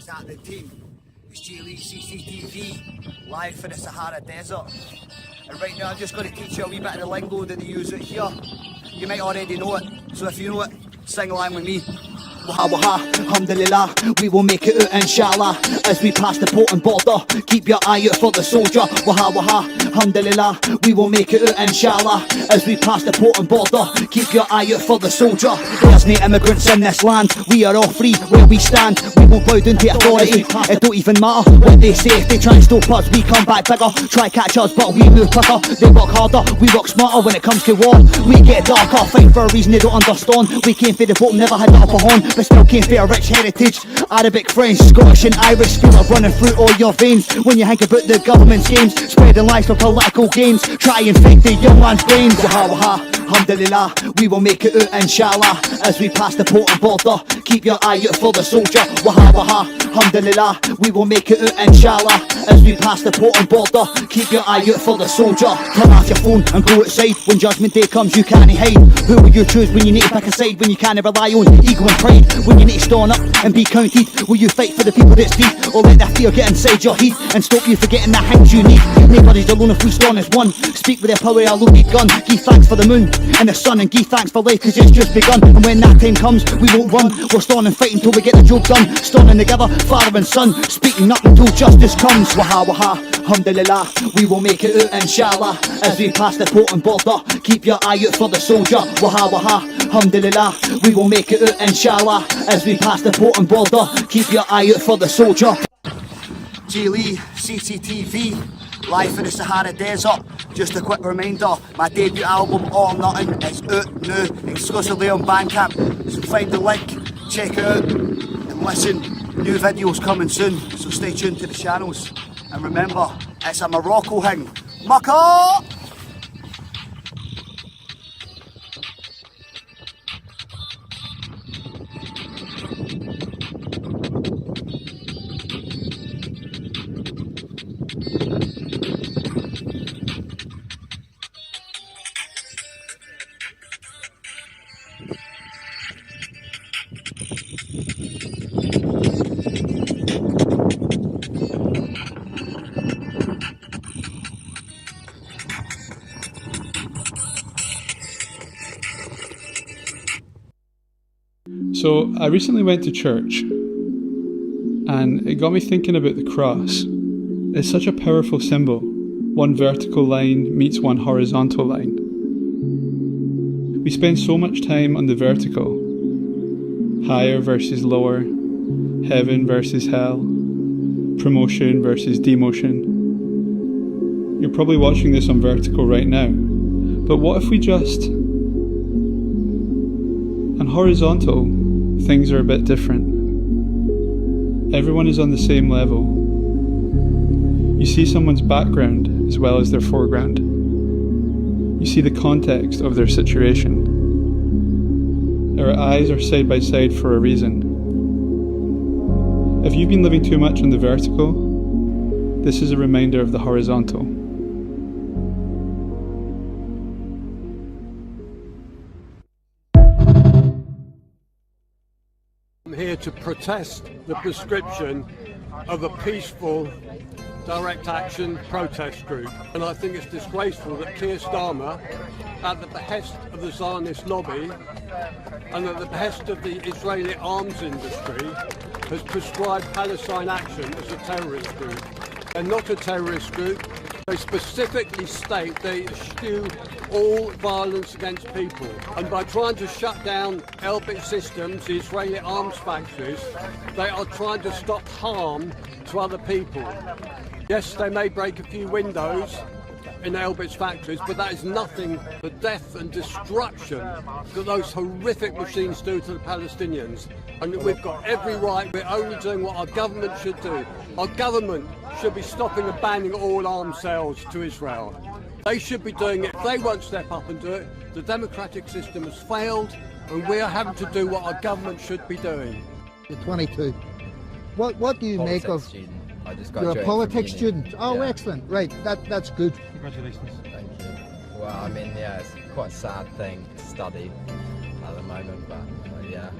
What's happening, team? It's CCTV, live for the Sahara Desert. And right now I'm just going to teach you a wee bit of the lingo that they use out here. You might already know it, so if you know it, sing along with me. Waha waha, alhamdulillah, we will make it out inshallah. As we pass the port and border, keep your eye out for the soldier. Waha waha, alhamdulillah, we will make it out inshallah. As we pass the port and border, keep your eye out for the soldier. There's no immigrants in this land, we are all free where we stand. We won't bow down to authority, it don't even matter what they say. If they try and stop us, we come back bigger. Try catch us, but we move quicker. They work harder, we work smarter when it comes to war. We get darker, fight for a reason they don't understand. We came for the vote, never had the upper hand, but still came for a rich heritage. Arabic, French, Scottish and Irish, feel it running through all your veins. When you think about the government's games, spreading lies for political gains, try and fake the young man's brains. Waha waha, alhamdulillah, we will make it out inshallah. As we pass the port and border, keep your eye out for the soldier. Waha waha, alhamdulillah, we will make it out inshallah. As we pass the port and border, keep your eye out for the soldier. Turn off your phone and go outside. When judgment day comes, you can't hide. Who will you choose when you need to pick a side? When you can't rely on ego and pride? When you need to stand up and be counted? Will you fight for the people that's deep? Or let that fear get inside your heat and stop you forgetting the hands you need? Nobody's alone if we stand as one. Speak with their power, our loaded gun. Give thanks for the moon and the sun, and give thanks for life, cause it's just begun. And when that time comes, we won't run. We'll stand and fight until we get the job done. Standing together, father and son, speaking up until justice comes. Waha waha, alhamdulillah, we will make it out inshallah. As we pass the port and border, keep your eye out for the soldier. Waha waha, alhamdulillah, we will make it out inshallah. As we pass the port and border, keep your eye out for the soldier. CCTV, live for the Sahara Desert. Just a quick reminder, my debut album All or Nothing is out now, exclusively on Bandcamp. So find the link, check it out and listen. New videos coming soon, so stay tuned to the channels. And remember, it's a Morocco thing. Maka! So I recently went to church and it got me thinking about the cross. It's such a powerful symbol. One vertical line meets one horizontal line. We spend so much time on the vertical. Higher versus lower, heaven versus hell, promotion versus demotion. You're probably watching this on vertical right now, but what if we just... On horizontal, things are a bit different. Everyone is on the same level. You see someone's background as well as their foreground. You see the context of their situation. Our eyes are side by side for a reason. If you've been living too much on the vertical, this is a reminder of the horizontal. I'm here to protest the prescription of a peaceful direct action protest group, and I think it's disgraceful that Keir Starmer, at the behest of the Zionist lobby and at the behest of the Israeli arms industry, has prescribed Palestine Action as a terrorist group. They're not a terrorist group. They specifically state they eschew all violence against people. And by trying to shut down Elbit Systems, the Israeli arms factories, they are trying to stop harm to other people. Yes, they may break a few windows in Elbit's factories, but that is nothing but death and destruction that those horrific machines do to the Palestinians. And we've got every right, we're only doing what our government should do. Our government should be stopping and banning all arms sales to Israel. They should be doing it. If they won't step up and do it, the democratic system has failed, and we are having to do what our government should be doing. You're 22. What do you make of... Student. You're a politics uni. student. Oh, yeah. Excellent. Right, that's good. Congratulations. Thank you. Well, I mean, yeah, it's quite a sad thing to study at the moment, but yeah,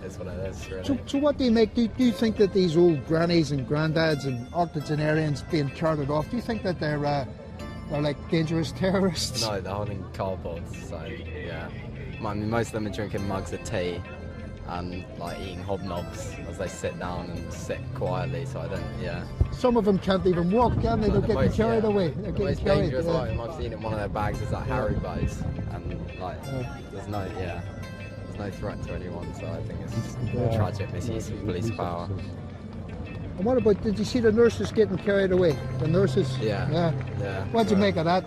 is what it is, really. So what do you make? Do you think that these old grannies and granddads and octogenarians being carted off, do you think that they're like dangerous terrorists? No, they're holding cardboards, so yeah. I mean, most of them are drinking mugs of tea and like eating hobnobs as they sit down and sit quietly, so I don't, yeah. Some of them can't even walk, can they? They're getting carried away. They're The getting most carried. dangerous item I've seen in one of their bags is like Haribo's, and like, there's no threat to anyone, so I think it's tragic misuse of police power. And what about, did you see the nurses getting carried away? The nurses? Yeah. What'd you make of that?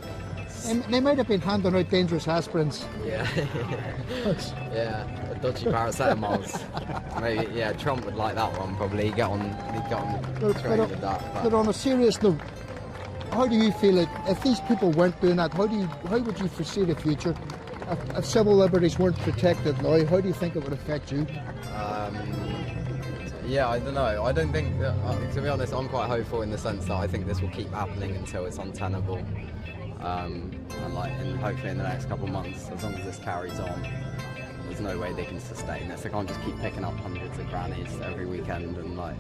They might have been handing out dangerous aspirins. Yeah. Yeah, dodgy paracetamols. Maybe, yeah, Trump would like that one probably. He'd get on the train with that. But on a serious note, how do you feel it if these people weren't doing that? How would you foresee the future? If civil liberties weren't protected now, how do you think it would affect you? Yeah, I don't know. I don't think that, to be honest, I'm quite hopeful in the sense that I think this will keep happening until it's untenable. And hopefully in the next couple of months, as long as this carries on, there's no way they can sustain this. They can't just keep picking up hundreds of grannies every weekend and like,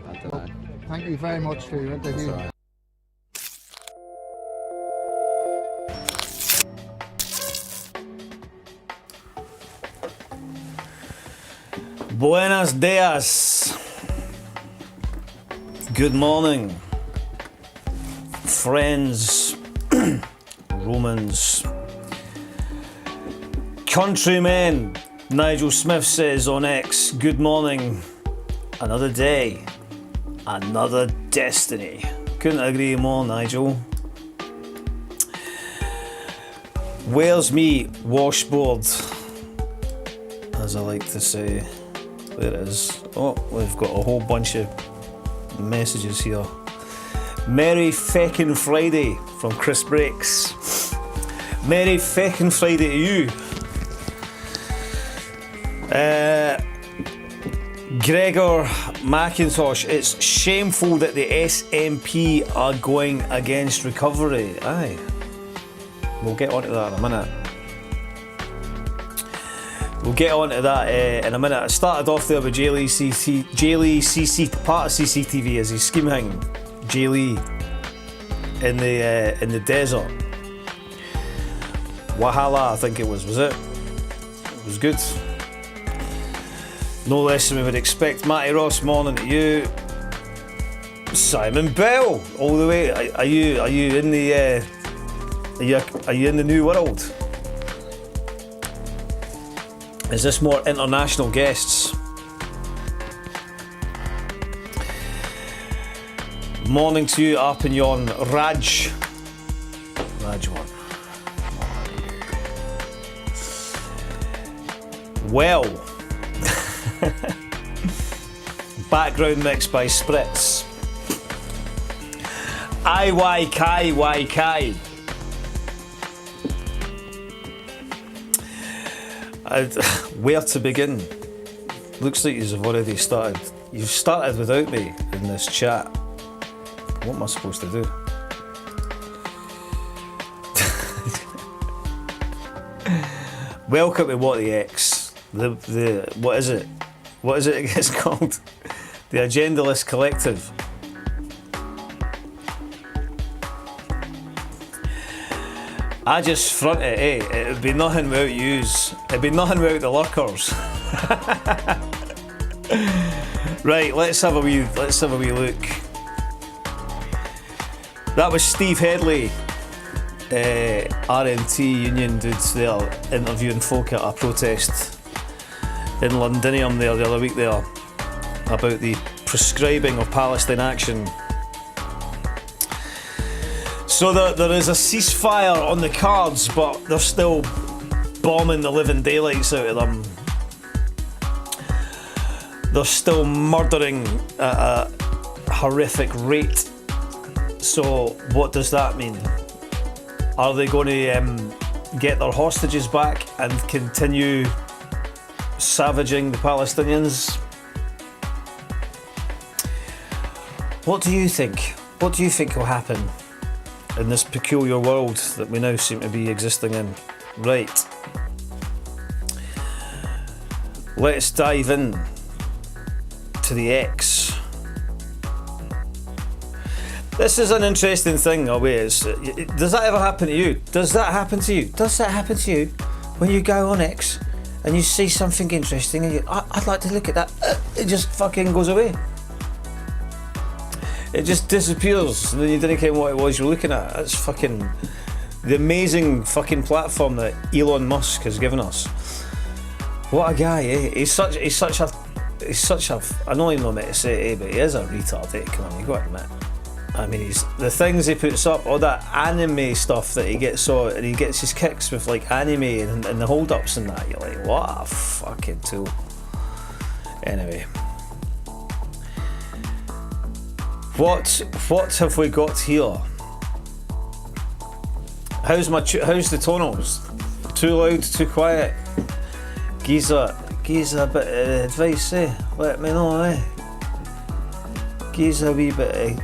I don't know. Thank you very much for your interview. That's all right. Buenos dias. Good morning, friends, Romans, countrymen. Nigel Smith says on X, good morning. Another day, another destiny. Couldn't agree more, Nigel. Where's me washboard, as I like to say. There it is. Oh, we've got a whole bunch of messages here. Merry feckin' Friday from Chris Breaks. Merry feckin' Friday to you. Gregor McIntosh, it's shameful that the SNP are going against recovery. Aye. We'll get onto that in a minute. We'll get on to that in a minute. I started off there with Jay Lee CC, part of CCTV as he's scheming Jay Lee in the desert. Wahala, I think it was it? It was good. No less than we would expect. Matty Ross, morning to you. Simon Bell, all the way. Are you in the are you in the new world? Is this more international guests? Morning to you, Arpignon. Raj one. Well, background mix by Spritz. IYKYK. Where to begin? Looks like you've already started. You've started without me in this chat. What am I supposed to do? Welcome to What the X. The what is it? What is it it's called? The Agendalist Collective. I just front it, eh? It'd be nothing without yous. It'd be nothing without the lurkers. Right, let's have a wee look. That was Steve Headley, RNT union dudes there, interviewing folk at a protest in Londinium there the other week there about the prescribing of Palestine action. So there is a ceasefire on the cards, but they're still bombing the living daylights out of them. They're still murdering at a horrific rate. So what does that mean? Are they going to get their hostages back and continue savaging the Palestinians? What do you think? What do you think will happen in this peculiar world that we now seem to be existing in? Right. let's dive in to the X. This is an interesting thing, always. Does that ever happen to you? Does that happen to you? Does that happen to you when you go on X and you see something interesting and I'd like to look at that? It just fucking goes away. It just disappears and then you didn't care what it was you're looking at. That's fucking the amazing fucking platform that Elon Musk has given us. What a guy, eh? He's such a I know I'm not meant to say it, but he is a retard, eh? Come on, you got to admit. I mean, he's the things he puts up, all that anime stuff that he gets and he gets his kicks with like anime and the hold-ups and that. You're like, what a fucking tool. Anyway, what have we got here? How's the tonals? Too loud, too quiet? Giza, a bit of advice, eh? Let me know, eh? Giza a wee bit of...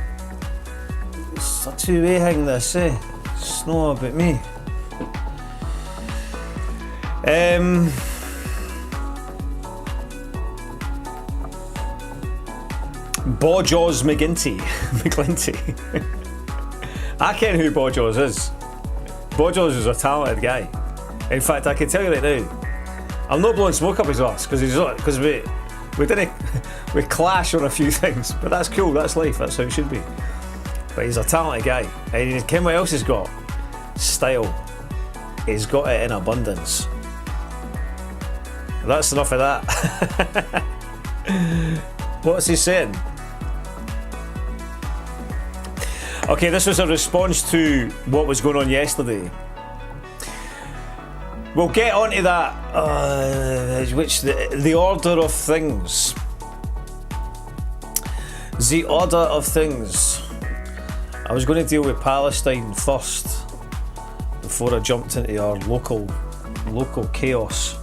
It's a two-way thing, this, eh? It's not about me. Bojaws McGlinty. I ken who Bojaws is. Bojaws is a talented guy. In fact, I can tell you right now, I'm not blowing smoke up his arse because we clash on a few things, but that's cool. That's life. That's how it should be. But he's a talented guy, and ken what else he's got? Style. He's got it in abundance. That's enough of that. What's he saying? Okay, this was a response to what was going on yesterday. We'll get onto that, the order of things. The order of things. I was going to deal with Palestine first before I jumped into our local chaos.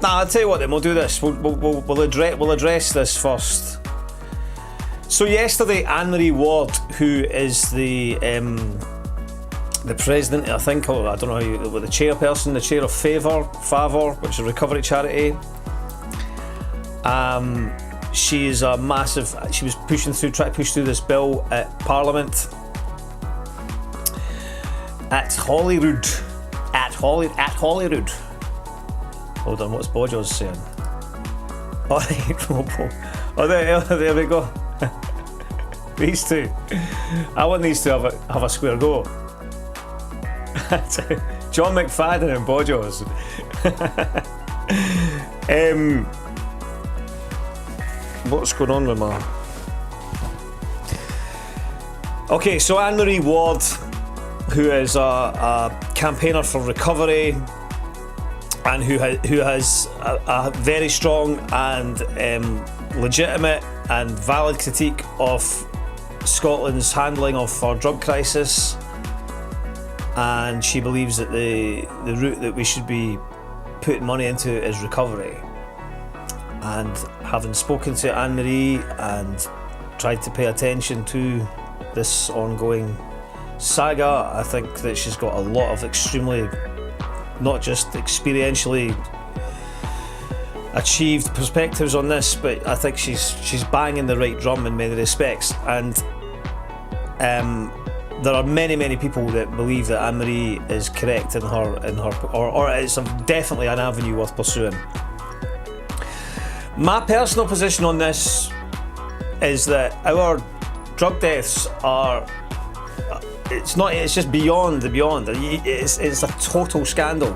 I'll tell you what then, we'll do this. We'll address this first. So yesterday, Anne-Marie Ward, who is the president, I think, or I don't know how the chairperson, the chair of Favor, which is a recovery charity. She is a massive. She was trying to push through this bill at Parliament. At Holyrood. Hold on, what's Bojaws saying? Alright, oh, there we go. These two. I want these two have a square go. John McFadden and Bojaws. What's going on with my... Okay, so Anne-Marie Ward, who is a campaigner for recovery and who has a very strong and legitimate and valid critique of Scotland's handling of our drug crisis, and she believes that the route that we should be putting money into is recovery. And having spoken to Anne-Marie and tried to pay attention to this ongoing saga, I think that she's got a lot of extremely, not just experientially achieved perspectives on this, but I think she's banging the right drum in many respects. And there are many people that believe that Anne-Marie is correct in her or it's definitely an avenue worth pursuing. My personal position on this is that our drug deaths are, it's just beyond the beyond. It's a total scandal.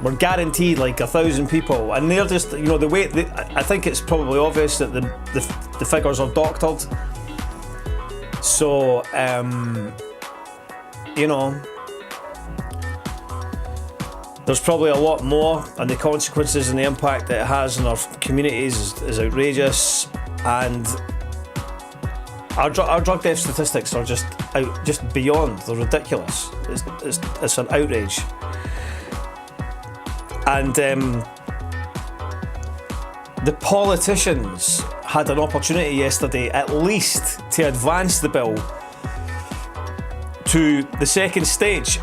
We're guaranteed like 1,000 people, and they're just, the way I think it's probably obvious that the figures are doctored. So there's probably a lot more, and the consequences and the impact that it has on our communities is outrageous, and our drug death statistics are just beyond. They're ridiculous. It's an outrage. And the politicians had an opportunity yesterday at least to advance the bill to the second stage.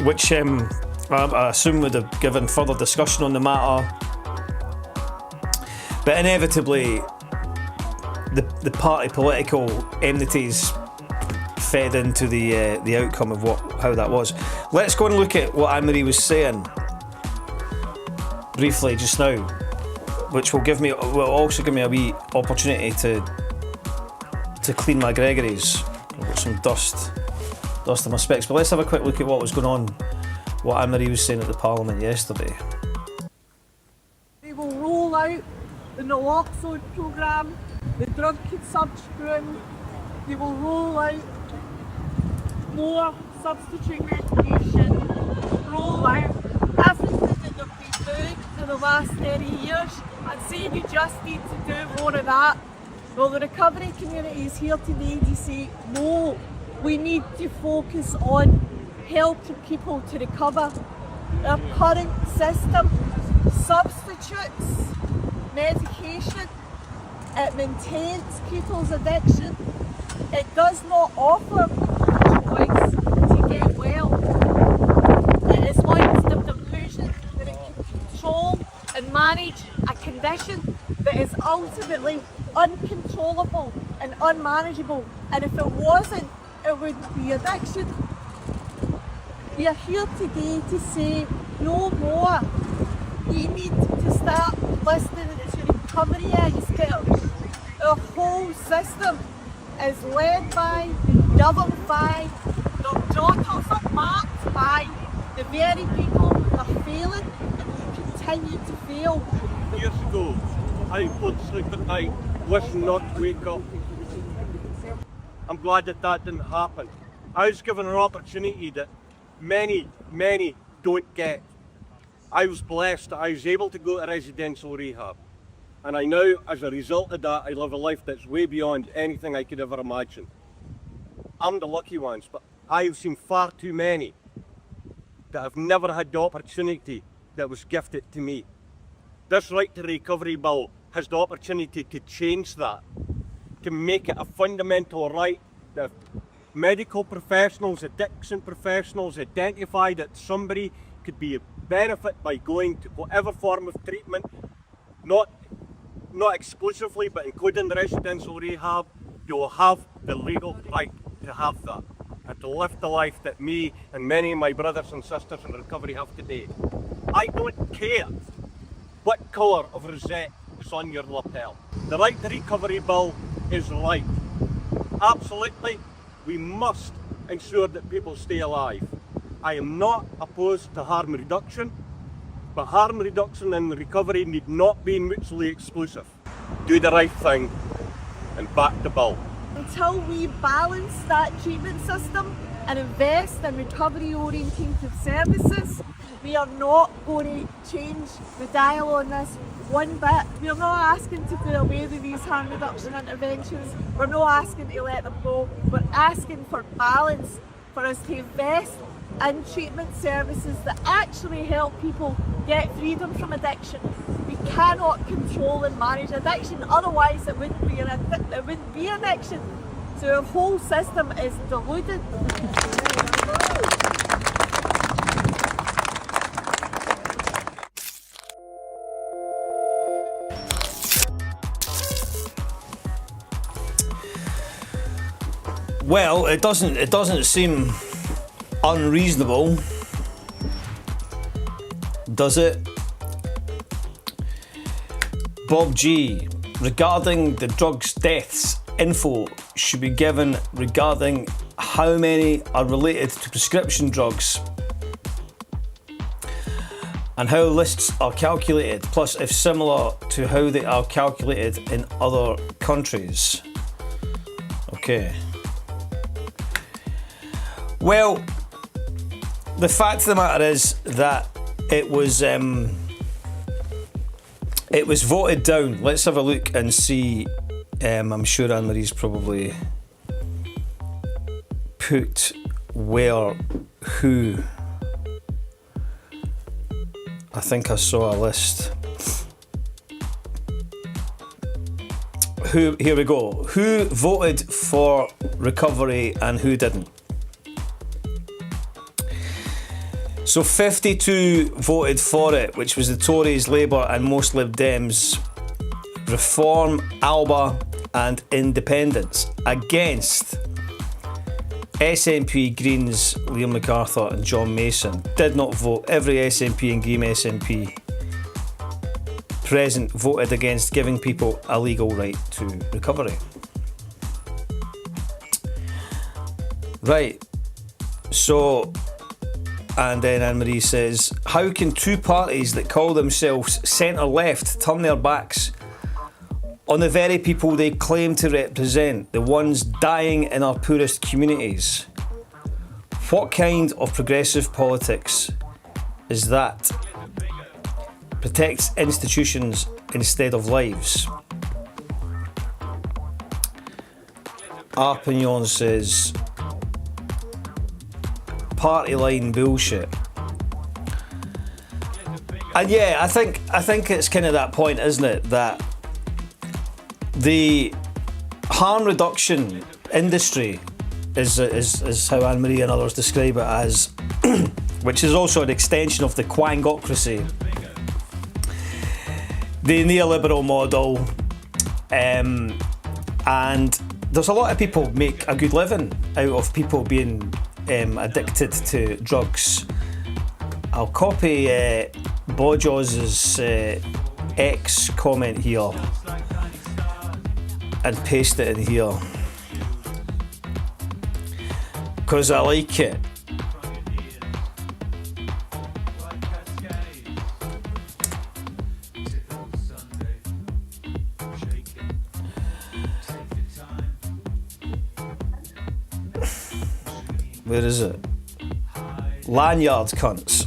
which I assume would have given further discussion on the matter. But inevitably, the party political enmities fed into the outcome of how that was. Let's go and look at what Anne-Marie was saying briefly just now, which will also give me a wee opportunity to clean my Gregories. I've got some dust on my specs. But let's have a quick look at what was going on, what Anne-Marie was saying at the Parliament yesterday. They will roll out the naloxone programme, the drug consumption. They will roll out more substitute medication, roll out everything that they've been doing for the last 30 years and say you just need to do more of that. Well, the recovery community is here today to say no, we need to focus on helping people to recover. Our current system substitutes medication, it maintains people's addiction, it does not offer choice to get well. It is like the delusion that it can control and manage a condition that is ultimately uncontrollable and unmanageable, and if it wasn't, it would be addiction. We are here today to say no more. We need to start listening to recovery experts. Our whole system is led by, governed by, their daughters are marked by the very people that are failing and will continue to fail. Years ago, I would sleep at night, wishing not to wake up. I'm glad that didn't happen. I was given an opportunity that many don't get. I was blessed that I was able to go to residential rehab. And I now, as a result of that, I live a life that's way beyond anything I could ever imagine. I'm the lucky ones, but I've seen far too many that have never had the opportunity that was gifted to me. This right to recovery bill has the opportunity to change that, to make it a fundamental right that medical professionals, addiction professionals identify that somebody could be a benefit by going to whatever form of treatment, not exclusively, but including the residential rehab. You will have the legal right to have that and to live the life that me and many of my brothers and sisters in recovery have today. I don't care what colour of rosette is on your lapel. The right to recovery bill is right. Absolutely, we must ensure that people stay alive. I am not opposed to harm reduction, but harm reduction and recovery need not be mutually exclusive. Do the right thing and back the bill. Until we balance that treatment system and invest in recovery-oriented services, we are not going to change the dial on this one bit. We're not asking to do away with these harm reduction interventions. We're not asking to let them go. We're asking for balance, for us to invest in treatment services that actually help people get freedom from addiction. We cannot control and manage addiction, otherwise it wouldn't be addiction. So our whole system is deluded. Well, it doesn't seem unreasonable, does it? Bob G, regarding the drugs deaths, info should be given regarding how many are related to prescription drugs and how lists are calculated, plus if similar to how they are calculated in other countries. Okay. Well, the fact of the matter is that it was voted down. Let's have a look and see. I'm sure Anne-Marie's probably put where, who. I think I saw a list. Here we go. Who voted for recovery and who didn't? So 52 voted for it, which was the Tories, Labour and most Lib Dems, Reform, Alba and Independents. Against SNP, Greens, Liam MacArthur and John Mason. Did not vote. Every SNP and Green SNP present voted against giving people a legal right to recovery. Right, so, and then Anne-Marie says, how can two parties that call themselves centre-left turn their backs on the very people they claim to represent, the ones dying in our poorest communities? What kind of progressive politics is that? Protects institutions instead of lives. Arpignon says, party line bullshit. And yeah, I think it's kind of that point, isn't it, that the harm reduction industry is how Anne-Marie and others describe it as, which is also an extension of the quangocracy, the neoliberal model, and there's a lot of people make a good living out of people being addicted to drugs. I'll copy Bojos's X comment here and paste it in here because I like it. Where is it? Lanyard cunts.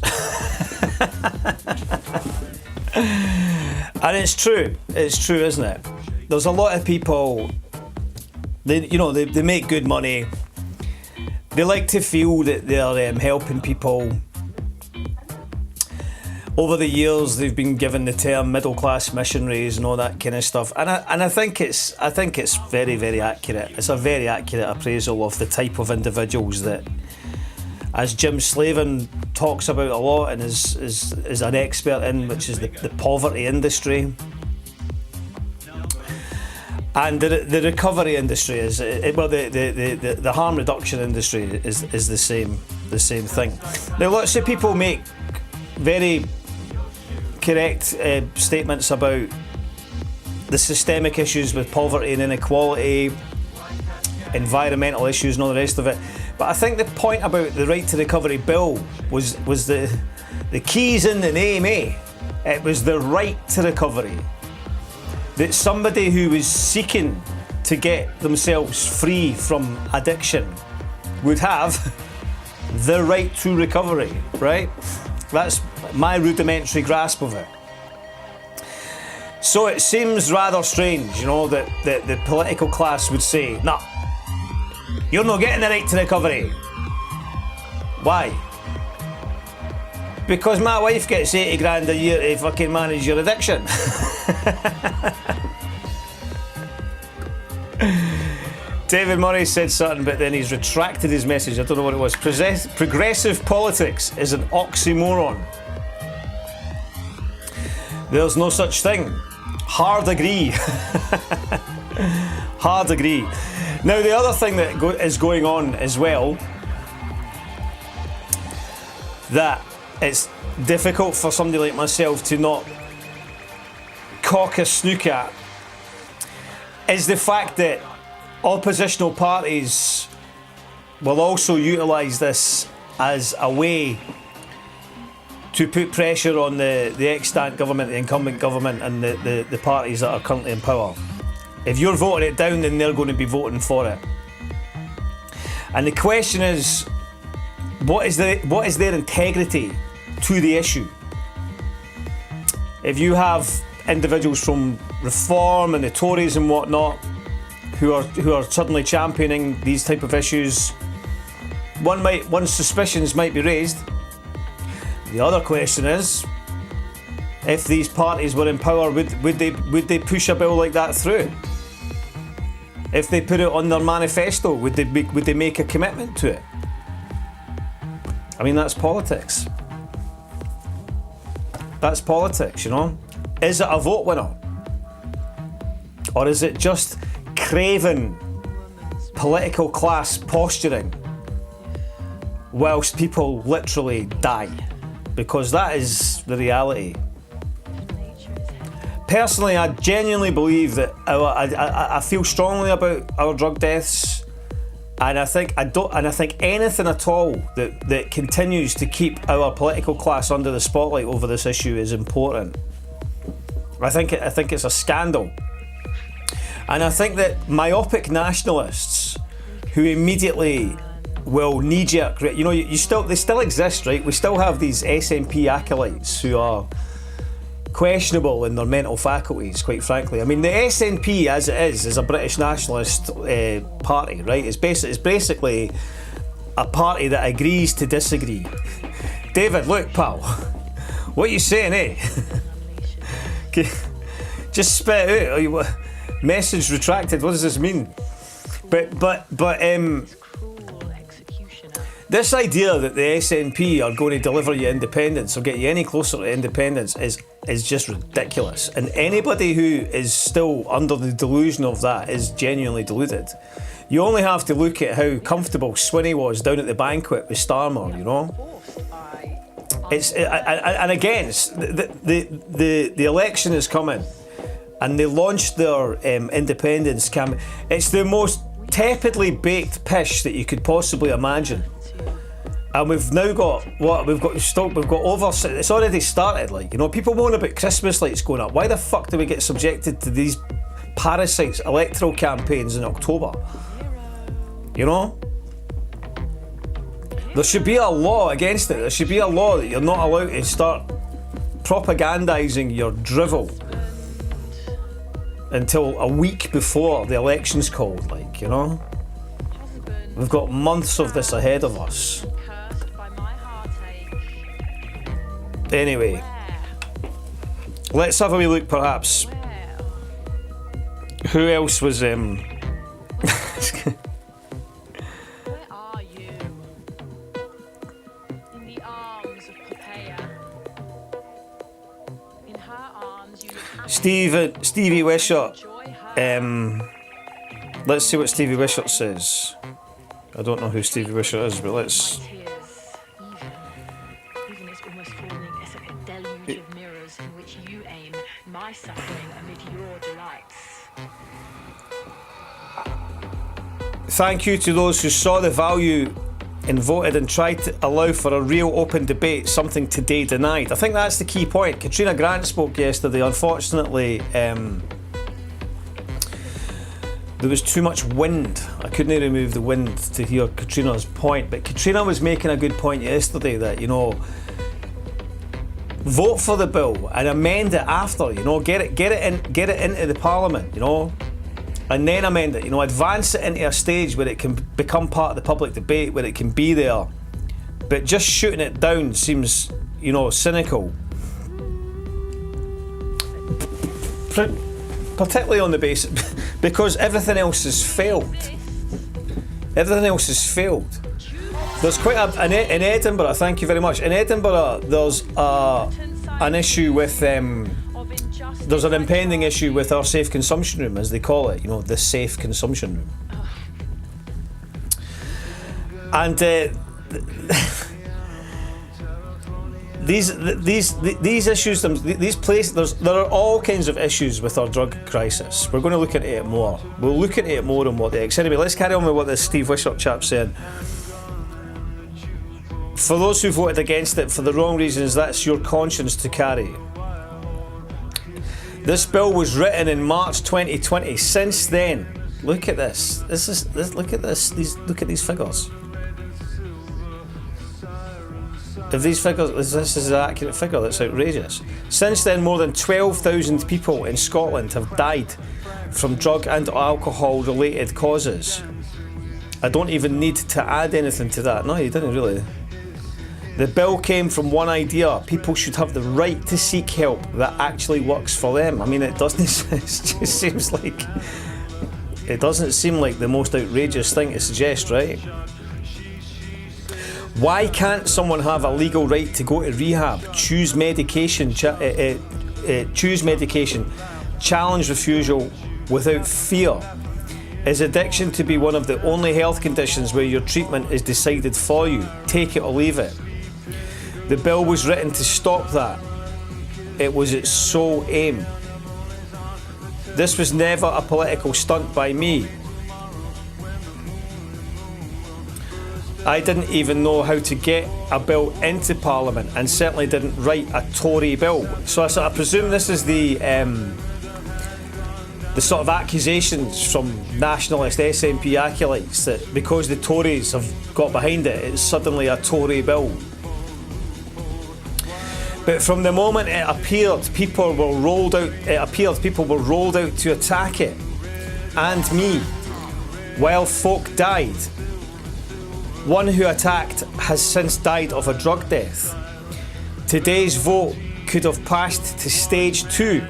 And it's true, isn't it? There's a lot of people, they make good money. They like to feel that they're helping people. Over the years, they've been given the term middle-class missionaries and all that kind of stuff. And I think it's very, very accurate. It's a very accurate appraisal of the type of individuals that, as Jim Slavin talks about a lot and is an expert in, which is the poverty industry. And the recovery industry is the harm reduction industry is the same thing. Now, lots of people make very correct statements about the systemic issues with poverty and inequality, environmental issues and all the rest of it. But I think the point about the Right to Recovery bill was the keys in the name, eh? It was the right to recovery. That somebody who was seeking to get themselves free from addiction would have the right to recovery, right? That's my rudimentary grasp of it. So it seems rather strange, that the political class would say, "No, you're not getting the right to recovery." Why? Because my wife gets 80 grand a year to fucking manage your addiction. David Murray said something, but then he's retracted his message. I don't know what it was. Progressive politics is an oxymoron. There's no such thing. Hard agree. Hard agree. Now, the other thing that is going on as well, that it's difficult for somebody like myself to not cock a snook at, is the fact that oppositional parties will also utilise this as a way to put pressure on the extant government, the incumbent government and the parties that are currently in power. If you're voting it down, then they're going to be voting for it. And the question is, what is their integrity to the issue? If you have individuals from Reform and the Tories and whatnot who are suddenly championing these type of issues, one's suspicions might be raised. The other question is, if these parties were in power, would they push a bill like that through? If they put it on their manifesto, would they make a commitment to it? I mean, that's politics. That's politics, you know. Is it a vote winner? Or is it just craven political class posturing whilst people literally die? Because that is the reality. Personally, I genuinely believe that I feel strongly about our drug deaths, and I think anything at all that continues to keep our political class under the spotlight over this issue is important. I think it's a scandal, and I think that myopic nationalists who immediately will knee-jerk, you know, they still exist, right? We still have these SNP acolytes who are questionable in their mental faculties, quite frankly. I mean, the SNP, as it is a British nationalist party, right? It's basically a party that agrees to disagree. David, look, pal, what are you saying, eh? Just spit it out. Message retracted. What does this mean? But this idea that the SNP are going to deliver you independence or get you any closer to independence is just ridiculous. And anybody who is still under the delusion of that is genuinely deluded. You only have to look at how comfortable Swinney was down at the banquet with Starmer, you know. And again, the election is coming, and they launched their independence campaign. It's the most tepidly baked pish that you could possibly imagine. And we've now got over. It's already started. Like, you know, people moan about Christmas lights going up. Why the fuck do we get subjected to these parasites electoral campaigns in October? You know, there should be a law against it. There should be a law that you're not allowed to start propagandising your drivel until a week before the election's called. Like, you know, we've got months of this ahead of us. Anyway, let's have a wee look, perhaps. Who else was Where are you? In the arms of Popea. In her arms you look Stevie Wishart. Let's see what Stevie Wishart says. I don't know who Stevie Wishart is, but let's. Even it's almost falling as a deluge of mirrors in which you aim my suffering amid your delights. Thank you to those who saw the value and voted and tried to allow for a real open debate, something today denied. I think that's the key point. Katrina Grant spoke yesterday. Unfortunately, there was too much wind. I couldn't remove the wind to hear Katrina's point, but Katrina was making a good point yesterday that, you know, vote for the bill and amend it after, you know, get it into the Parliament, you know, and then amend it, you know, advance it into a stage where it can become part of the public debate, where it can be there. But just shooting it down seems, you know, cynical. Particularly on the basis, because everything else has failed. Everything else has failed. There's quite in Edinburgh, thank you very much. In Edinburgh, there's an issue with, there's an impending issue with our safe consumption room, as they call it, you know, the safe consumption room. And these issues, these places, there are all kinds of issues with our drug crisis. We're going to look into it more. We'll look into it more and what the X. Anyway, let's carry on with what this Steve Wishart chap's saying. For those who voted against it for the wrong reasons, that's your conscience to carry. This bill was written in March 2020. Since then, look at this. Look at this. Look at these figures. If these figures, this is an accurate figure, that's outrageous. Since then, more than 12,000 people in Scotland have died from drug and alcohol related causes. I don't even need to add anything to that. No, you didn't really. The bill came from one idea: people should have the right to seek help that actually works for them. I mean, it doesn't. It just seems like it doesn't seem like the most outrageous thing to suggest, right? Why can't someone have a legal right to go to rehab, choose medication, challenge refusal without fear? Is addiction to be one of the only health conditions where your treatment is decided for you? Take it or leave it. The bill was written to stop that. It was its sole aim. This was never a political stunt by me. I didn't even know how to get a bill into Parliament, and certainly didn't write a Tory bill. So I sort of presume this is the sort of accusations from nationalist SNP acolytes that because the Tories have got behind it, it's suddenly a Tory bill. But from the moment it appeared, people were rolled out to attack it, and me, while folk died. One who attacked has since died of a drug death. Today's vote could have passed to stage 2,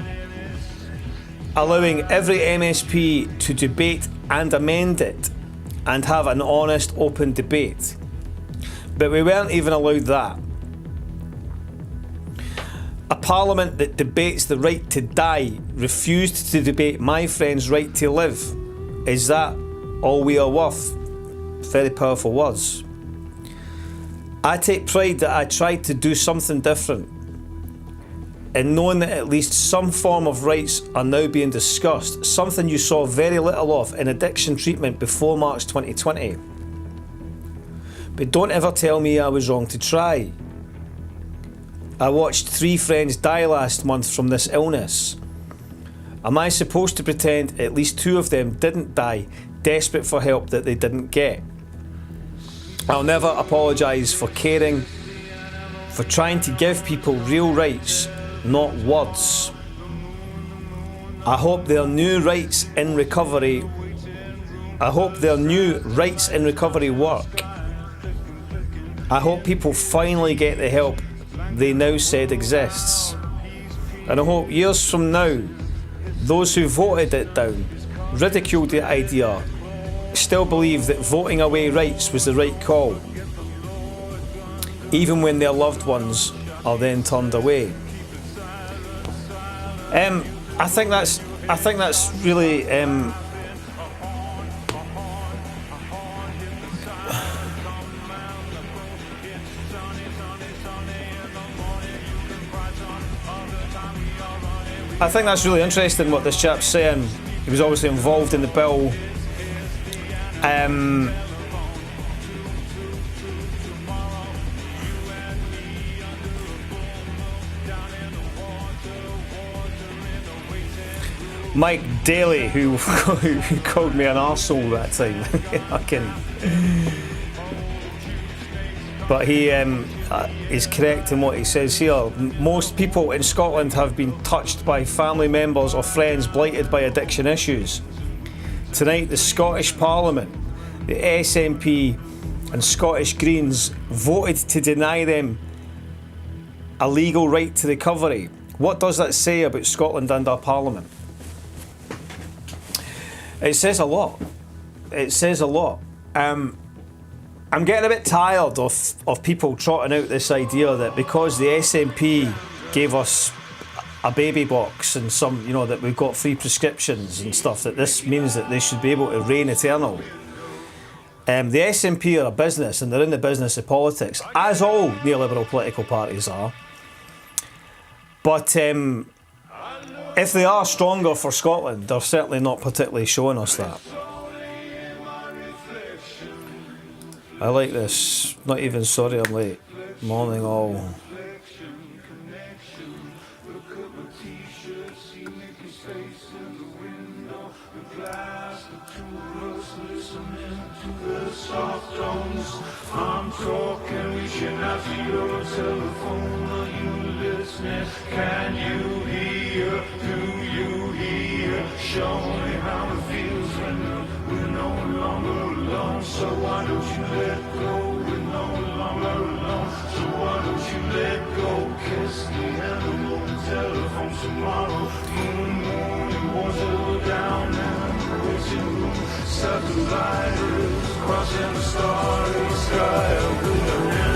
allowing every MSP to debate and amend it and have an honest, open debate. But we weren't even allowed that. A parliament that debates the right to die refused to debate my friend's right to live. Is that all we are worth? Very powerful words. I take pride that I tried to do something different, in knowing that at least some form of rights are now being discussed, something you saw very little of in addiction treatment before March 2020. But don't ever tell me I was wrong to try. I watched 3 friends die last month from this illness. Am I supposed to pretend at least 2 of them didn't die, desperate for help that they didn't get? I'll never apologise for caring, for trying to give people real rights, not words. I hope their new rights in recovery work. I hope people finally get the help they now said exists. And I hope years from now, those who voted it down, ridiculed the idea, still believe that voting away rights was the right call, even when their loved ones are then turned away. I think that's really I think that's really interesting what this chap's saying. He was obviously involved in the bill. Mike Daly, who called me an arsehole that time, but he is correct in what he says here. Most people in Scotland have been touched by family members or friends blighted by addiction issues. Tonight, the Scottish Parliament, the SNP and Scottish Greens voted to deny them a legal right to recovery. What does that say about Scotland and our Parliament? It says a lot. It says a lot. I'm getting a bit tired of people trotting out this idea that because the SNP gave us a baby box and some, that we've got free prescriptions and stuff, that this means that they should be able to reign eternal. The SNP are a business, and they're in the business of politics, as all neoliberal political parties are. But if they are stronger for Scotland, they're certainly not particularly showing us that. I like this. Not even sorry I'm late. Morning all. I'm talking, reaching out to your telephone. Are you listening? Can you hear? Do you hear? Show me how it feels when we're no longer alone. So why don't you let go? We're no longer alone. So why don't you let go? Kiss the end of the telephone tomorrow. Morning, water down in the waiting room. Satellites crossing the starry sky.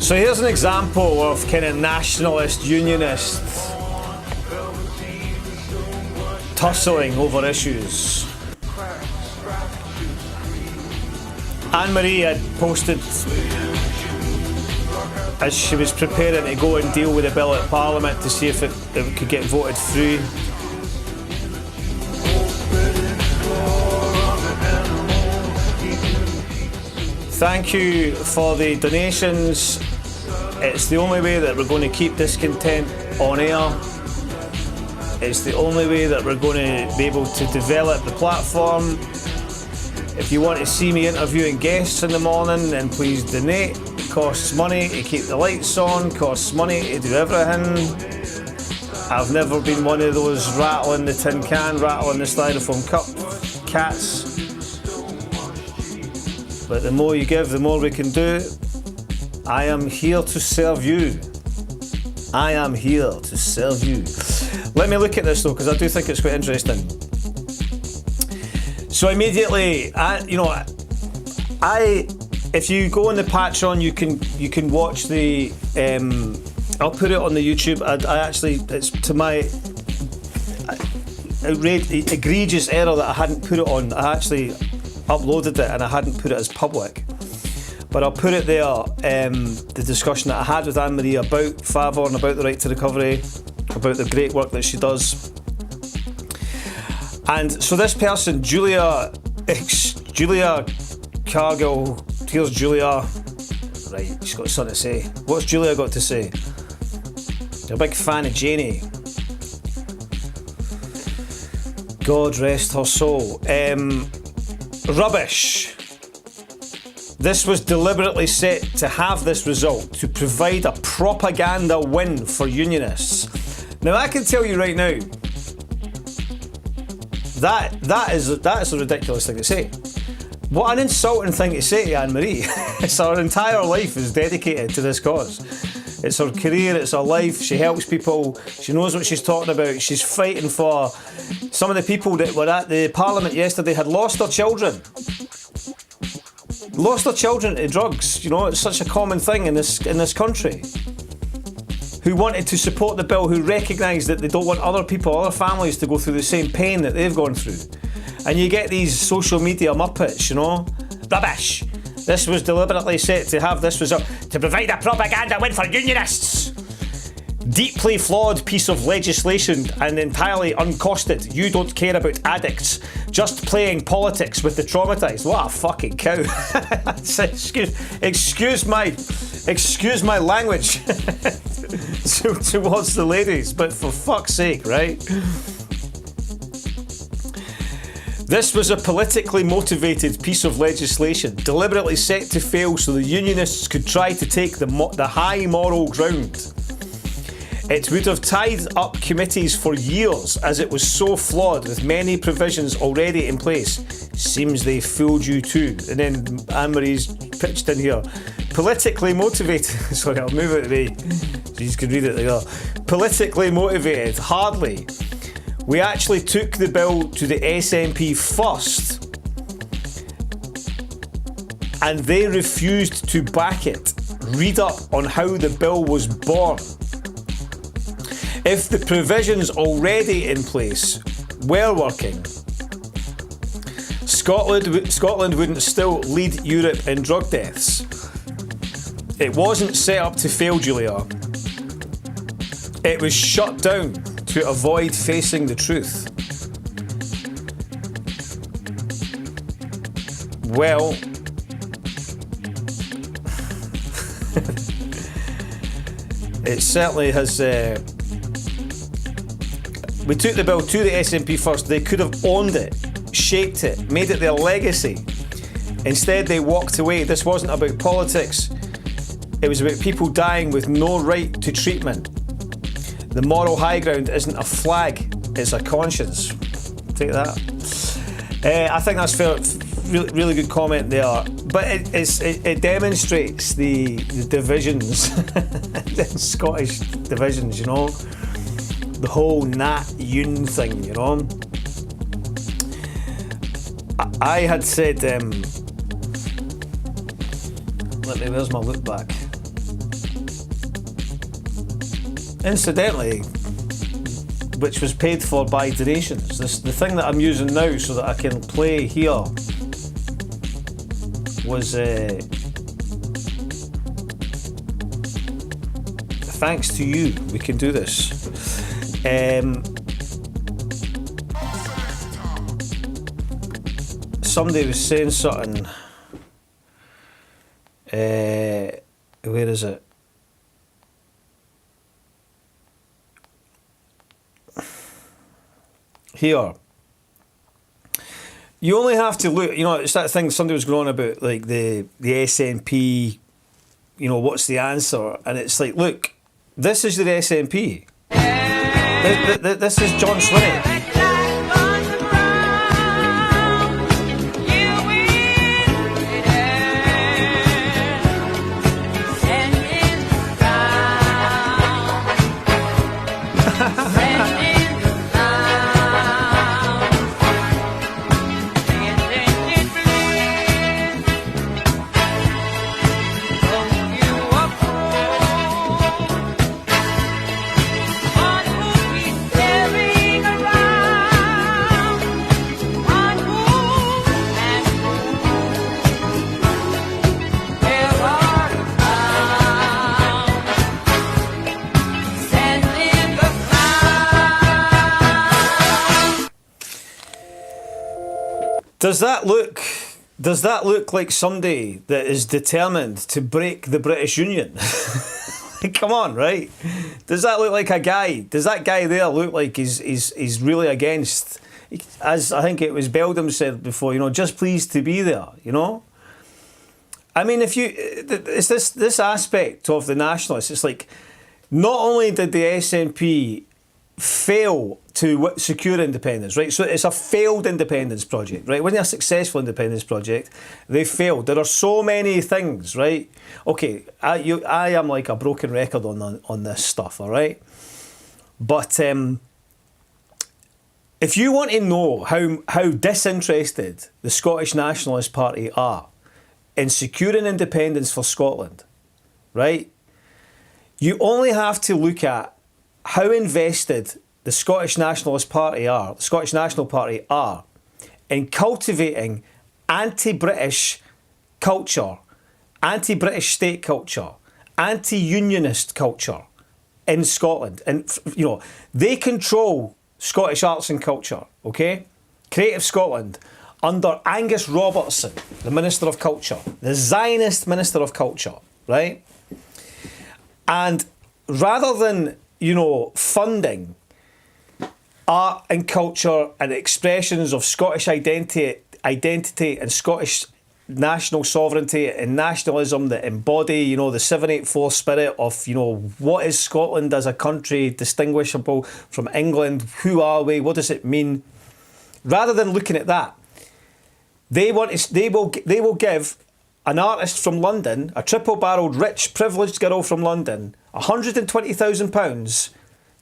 So here's an example of kind of nationalist, unionist tussling over issues. Anne-Marie had posted as she was preparing to go and deal with the bill at Parliament to see if it could get voted through. Thank you for the donations. It's the only way that we're going to keep this content on air. It's the only way that we're going to be able to develop the platform. If you want to see me interviewing guests in the morning, then please donate. It costs money to keep the lights on, costs money to do everything. I've never been one of those rattling the tin can, rattling the styrofoam cup cats. But the more you give, the more we can do. I am here to serve you. I am here to serve you. Let me look at this though, because I do think it's quite interesting. So immediately, if you go on the Patreon, you can watch the. I'll put it on the YouTube. I actually, it's to my egregious error that I hadn't put it on. I actually uploaded it and I hadn't put it as public. But I'll put it there. The discussion that I had with Anne-Marie about Favor and about the right to recovery, about the great work that she does. And so this person, Julia Cargill, here's Julia. Right, she's got something to say. What's Julia got to say? You're a big fan of Janie. God rest her soul. Rubbish. This was deliberately set to have this result, to provide a propaganda win for unionists. Now I can tell you right now, that is a ridiculous thing to say. What an insulting thing to say to Anne-Marie. It's her entire life is dedicated to this cause. It's her career, it's her life, she helps people, she knows what she's talking about, she's fighting for some of the people that were at the Parliament yesterday had lost their children. Lost their children to drugs, it's such a common thing in this country. Who wanted to support the bill, who recognised that they don't want other people, other families to go through the same pain that they've gone through. And you get these social media muppets, Rubbish! This was deliberately set to have this result, to provide a propaganda win for unionists! Deeply flawed piece of legislation and entirely uncosted. You don't care about addicts. Just playing politics with the traumatised. What a fucking cow. Excuse my language towards the ladies, but for fuck's sake, right? This was a politically motivated piece of legislation, deliberately set to fail so the unionists could try to take the high moral ground. It would have tied up committees for years as it was so flawed with many provisions already in place. Seems they fooled you too. And then Anne-Marie's pitched in here. Politically motivated. Sorry, I'll move it away so you can read it there. Politically motivated. Hardly. We actually took the bill to the SNP first and they refused to back it. Read up on how the bill was born. If the provisions already in place were working, Scotland wouldn't still lead Europe in drug deaths. It wasn't set up to fail, Julia. It was shut down to avoid facing the truth. Well, it certainly has. We took the bill to the SNP first. They could have owned it, shaped it, made it their legacy. Instead, they walked away. This wasn't about politics. It was about people dying with no right to treatment. The moral high ground isn't a flag, it's a conscience. Take that. I think that's fair. Really good comment there. But it demonstrates the divisions, the Scottish divisions, the whole Nat-Un thing, I had said, where's my look back? incidentally, which was paid for by donations. The thing that I'm using now so that I can play here was thanks to you, we can do this. Somebody was saying something. Where is it? Here. You only have to look, you know, it's that thing somebody was going on about, like the SNP, you know, what's the answer? And it's like, look, this is the SNP. This is John Swinney. Does that look like somebody that is determined to break the British Union? Come on, right? Does that look like a guy? Does that guy there look like he's really against, as I think it was Beldam said before, you know, just pleased to be there, you know? I mean, it's this aspect of the nationalists, it's like, not only did the SNP fail to secure independence, right? So it's a failed independence project, right? It wasn't a successful independence project. They failed. There are so many things, right? Okay, I am like a broken record on this stuff, all right? But if you want to know how disinterested the Scottish Nationalist Party are in securing independence for Scotland, right? You only have to look at how invested the Scottish Nationalist Party are, the Scottish National Party are, in cultivating anti-British culture, anti-British state culture, anti-unionist culture in Scotland. And, you know, they control Scottish arts and culture, okay? Creative Scotland, under Angus Robertson, the Minister of Culture, the Zionist Minister of Culture, right? And rather than, you know, funding art and culture and expressions of Scottish identity and Scottish national sovereignty and nationalism that embody, you know, the 784 spirit of, you know, what is Scotland as a country distinguishable from England? Who are we? What does it mean? Rather than looking at that, they will give an artist from London, a triple-barreled, rich, privileged girl from London, £120,000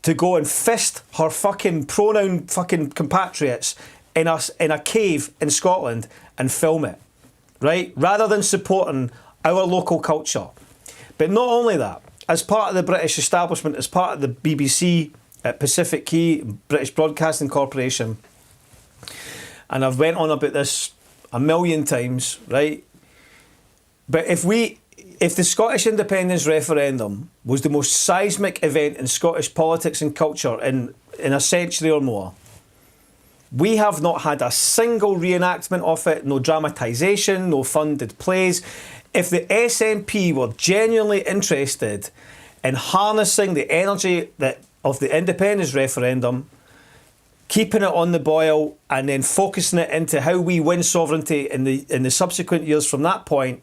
to go and fist her fucking pronoun fucking compatriots in a cave in Scotland and film it, right? Rather than supporting our local culture. But not only that, as part of the British establishment, as part of the BBC, Pacific Key, British Broadcasting Corporation, and I've went on about this a million times, right? But if the Scottish independence referendum was the most seismic event in Scottish politics and culture in a century or more, we have not had a single reenactment of it, no dramatisation, no funded plays. If the SNP were genuinely interested in harnessing the energy of the independence referendum, keeping it on the boil and then focusing it into how we win sovereignty in the subsequent years from that point,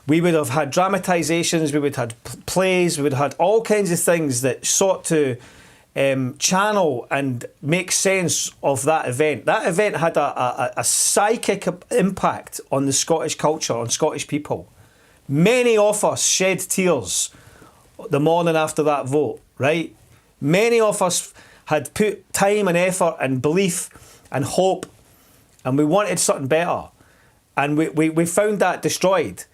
we would have had dramatisations, we would have had plays, we would have had all kinds of things that sought to channel and make sense of that event. That event had a psychic impact on the Scottish culture, on Scottish people. Many of us shed tears the morning after that vote, right? Many of us had put time and effort and belief and hope, and we wanted something better. And we found that destroyed.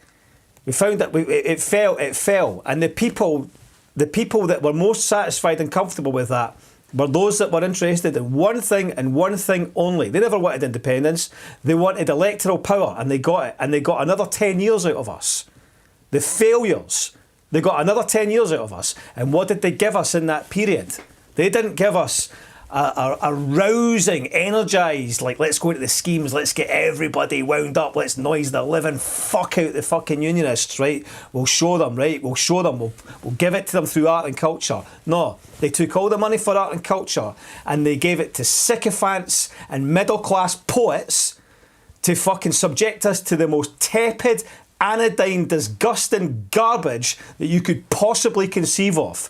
We found that it fell, and the people the people that were most satisfied and comfortable with that were those that were interested in one thing and one thing only. They never wanted independence. They wanted electoral power, and they got it. And they got another 10 years out of us. The failures, they got another 10 years out of us. And what did they give us in that period? They didn't give us a rousing, energised, like, let's go into the schemes, let's get everybody wound up, let's noise the living fuck out the fucking unionists, right? We'll show them, right? We'll show them, we'll give it to them through art and culture. No, they took all the money for art and culture and they gave it to sycophants and middle-class poets to fucking subject us to the most tepid, anodyne, disgusting garbage that you could possibly conceive of.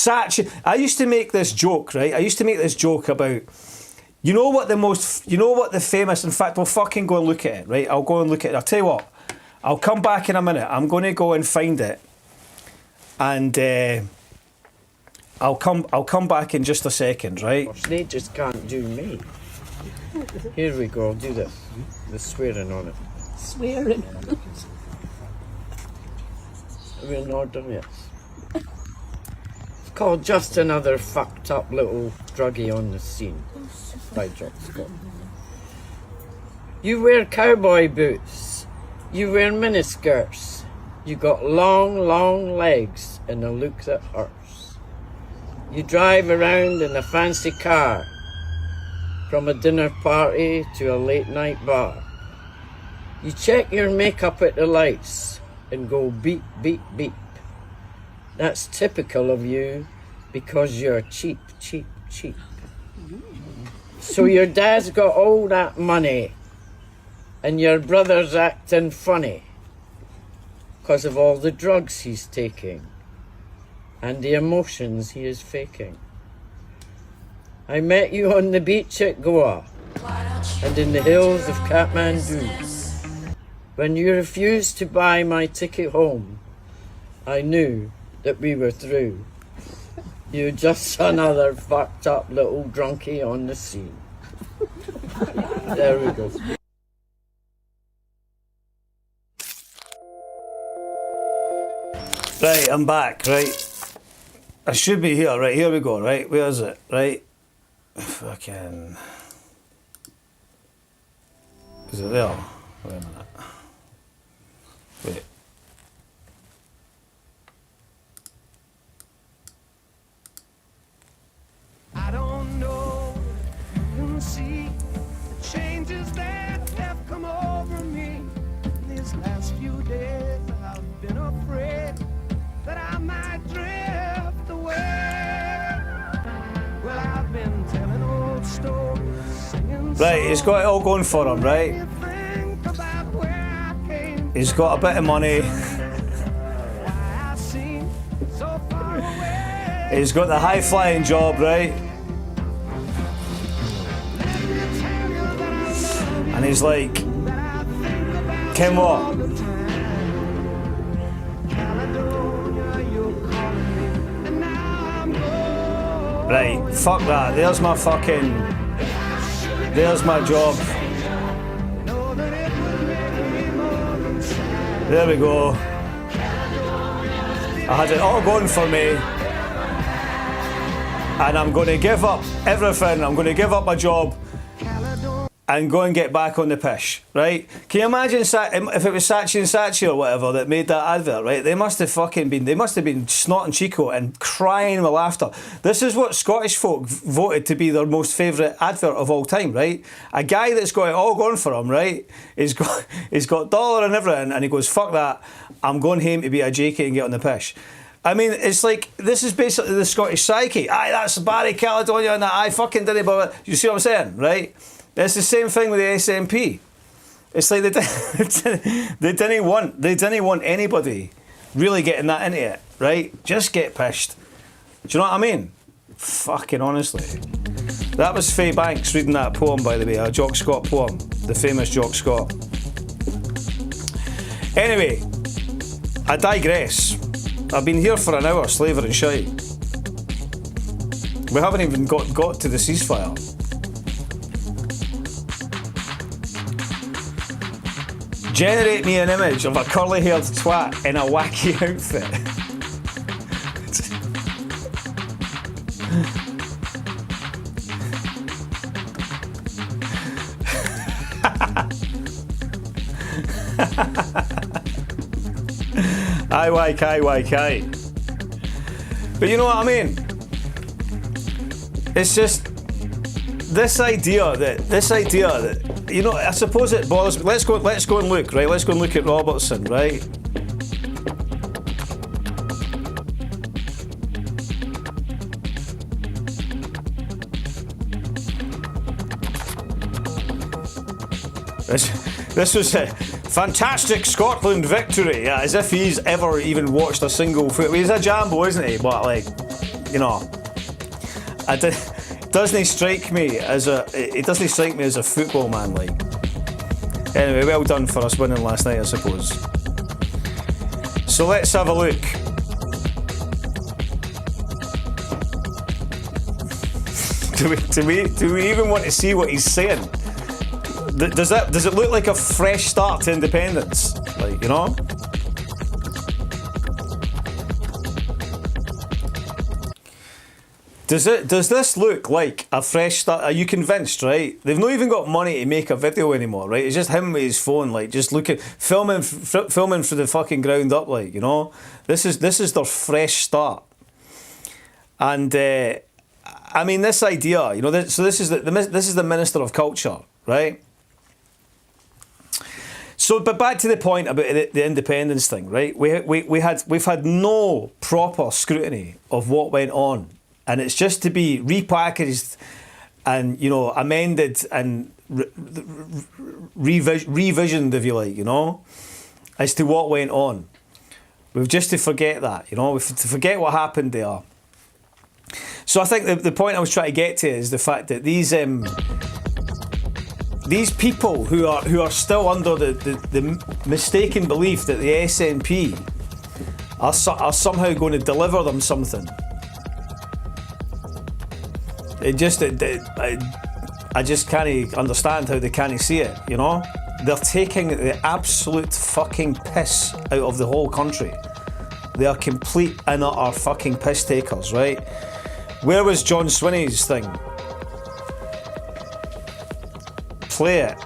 I used to make this joke, right? I used to make this joke about, you know what the famous, in fact, we'll fucking go and look at it, right? I'll go and look at it. I'll tell you what, I'll come back in a minute. I'm going to go and find it. And I'll come back in just a second, right? They just can't do me. Here we go, I'll do this. The swearing on it. Swearing. We're not done yet. It's called Just Another Fucked Up Little Druggie on the Scene by Jock Scott. You wear cowboy boots. You wear miniskirts. You got long, long legs and a look that hurts. You drive around in a fancy car from a dinner party to a late night bar. You check your makeup at the lights and go beep, beep, beep. That's typical of you because you're cheap, cheap, cheap. So your dad's got all that money and your brother's acting funny because of all the drugs he's taking and the emotions he is faking. I met you on the beach at Goa and in the hills of Kathmandu. When you refused to buy my ticket home, I knew that we were through. You're just another fucked up little drunkie on the scene. There we go. Right, I'm back, right? I should be here, right? Here we go, right? Where is it, right? Fucking... Is it there? Wait a minute. Wait. I don't know, you can see the changes that have come over me. These last few days I've been afraid that I might drift away. Well, I've been telling old stories, singing Right, he's got it all going for him, right? He's got a bit of money. He's got the high-flying job, right? And he's like, Kim what? Right, fuck that. There's my job. There we go. I had it all going for me. And I'm going to give up everything. I'm going to give up my job and go and get back on the pish, right? Can you imagine if it was Saatchi and Saatchi or whatever that made that advert, right? They must have been snorting Chico and crying with laughter. This is what Scottish folk voted to be their most favourite advert of all time, right? A guy that's got it all going for him, right? He's got dollar and everything, and he goes, fuck that, I'm going home to be a JK and get on the pish. I mean, it's like, this is basically the Scottish psyche. Aye, that's Barry Caledonia and that, I fucking didn't bother. You see what I'm saying, right? It's the same thing with the SNP. It's like they didn't want anybody really getting that into it, right? Just get pished. Do you know what I mean? Fucking honestly. That was Faye Banks reading that poem, by the way, a Jock Scott poem, the famous Jock Scott. Anyway, I digress. I've been here for an hour slavering shite. We haven't even got to the ceasefire. Generate me an image of a curly-haired twat in a wacky outfit. IYK. But you know what I mean? It's just this idea that you know, I suppose it bothers me. Let's go and look, right? Let's go and look at Robertson, right? This was a fantastic Scotland victory. Yeah, as if he's ever even watched a single foot. He's a jambo, isn't he? But like, you know, doesn't strike me as a football man. Like, anyway, well done for us winning last night, I suppose. So let's have a look. Do we even want to see what he's saying? Does it look like a fresh start to independence? Like, you know? Does this look like a fresh start? Are you convinced, right? They've not even got money to make a video anymore, right? It's just him with his phone, like, just filming for the fucking ground up, like, you know? This is their fresh start. And I mean, this idea, you know, this is the Minister of Culture, right? So, but back to the point about the independence thing, right? We've had no proper scrutiny of what went on, and it's just to be repackaged and, you know, amended and revisioned, if you like, you know, as to what went on. We've just to forget that, you know, we've to forget what happened there. So I think the point I was trying to get to is the fact that these people who are still under the mistaken belief that the SNP are somehow going to deliver them something. I just can't understand how they can't see it, you know? They're taking the absolute fucking piss out of the whole country. They are complete and utter fucking piss takers, right? Where was John Swinney's thing? Play it.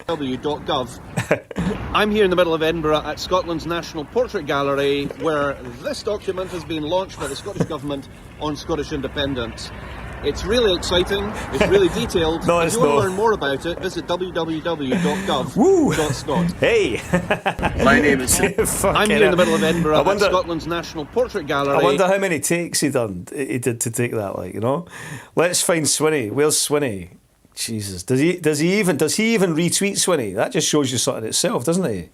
www.gov. I'm here in the middle of Edinburgh at Scotland's National Portrait Gallery, where this document has been launched by the Scottish Government on Scottish independence. It's really exciting, it's really detailed. No, if you want to learn more about it, visit www.gov.scot. Hey! My name is... I'm here in the middle of Edinburgh at Scotland's National Portrait Gallery. I wonder how many takes he did to take that, like, you know? Let's find Swinney. Where's Swinney? Jesus. Does he even retweet Swinney? That just shows you something itself, doesn't it?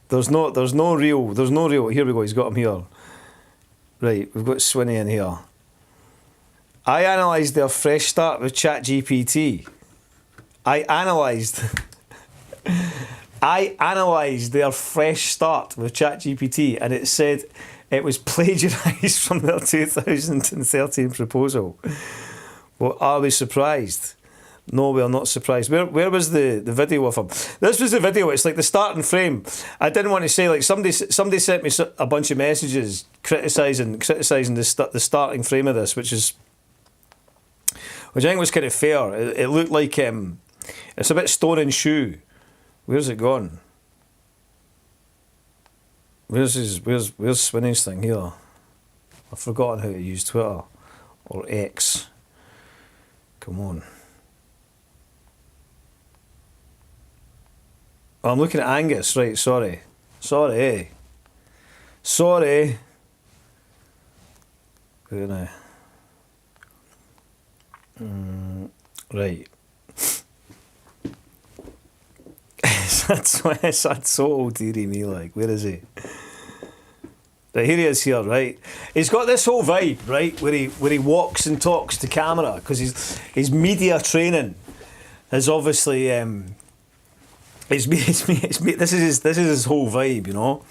There's no real. Here we go, he's got him here. Right, we've got Swinney in here. I analysed their fresh start with ChatGPT. I analysed their fresh start with ChatGPT, and it said it was plagiarised from their 2013 proposal. Well, are we surprised? No, we are not surprised. Where was the video of him? This was the video. It's like the starting frame. I didn't want to say, like, somebody sent me a bunch of messages criticising the starting frame of this, which I think was kind of fair. It looked like it's a bit stone and shoe. Where's it gone? Where's Swinney's thing here? I've forgotten how to use Twitter or X. Come on. Oh, I'm looking at Angus, right? Sorry. Where now? Right. That's so old, dearie me. Like, where is he? Right, here he is here, right? He's got this whole vibe, right, where he walks and talks to camera, because his media training is obviously this is his whole vibe, you know.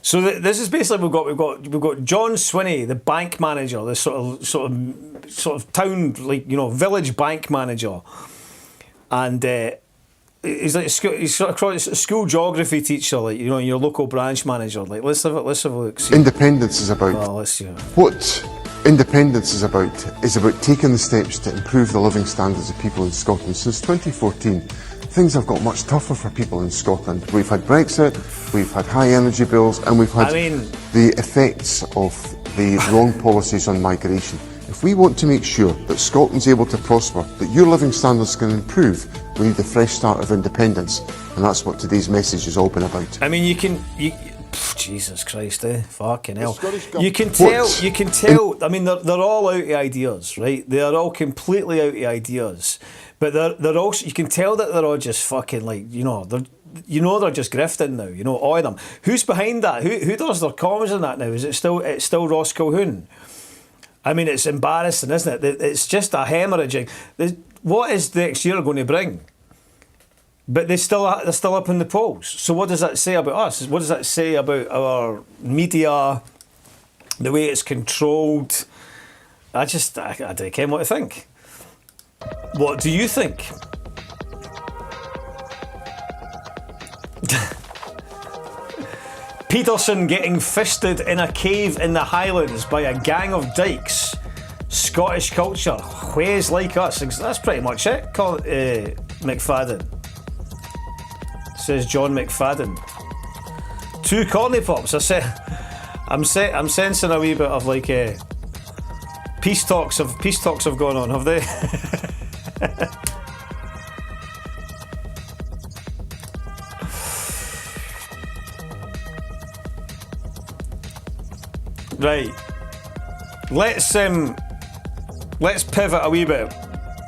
So this is basically we've got John Swinney, the bank manager, this sort of town, like, you know, village bank manager, and he's like he's sort of a school geography teacher, like, you know, your local branch manager. Like, let's have a look. See. Independence is about let's see. what independence is about taking the steps to improve the living standards of people in Scotland. Since 2014, things have got much tougher for people in Scotland. We've had Brexit, we've had high energy bills, and we've had the effects of the wrong policies on migration. If we want to make sure that Scotland's able to prosper, that your living standards can improve, we need a fresh start of independence, and that's what today's message has all been about. I mean, Jesus Christ, fucking hell. You can tell, I mean, they're all out of ideas, right? They are all completely out of ideas. But they're also, you can tell that they're all just fucking, like, they're just grifting now, you know, all of them. Who's behind that? Who does their comms in that now? Is it still Ross Calhoun? I mean, it's embarrassing, isn't it? It's just a hemorrhaging. What is next year going to bring? But they're still up in the polls. So what does that say about us? What does that say about our media, the way it's controlled? I don't care what to think. What do you think? Peterson getting fisted in a cave in the Highlands by a gang of dykes. Scottish culture, ways like us. That's pretty much it. Call it McFadden. Says John McFadden. 2 corny pops. I'm sensing a wee bit of like peace talks have gone on, have they? Right. Let's pivot a wee bit.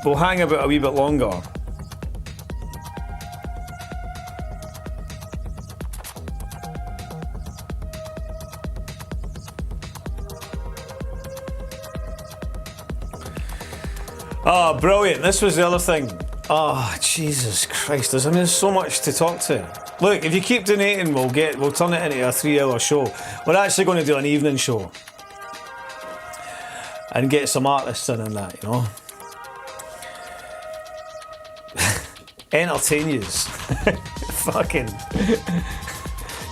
We'll hang about a wee bit longer. Oh, brilliant. This was the other thing. Oh, Jesus Christ. There's so much to talk to. Look, if you keep donating, we'll turn it into a 3-hour show. We're actually going to do an evening show. And get some artists in and that, you know. Entertain yous. Fucking.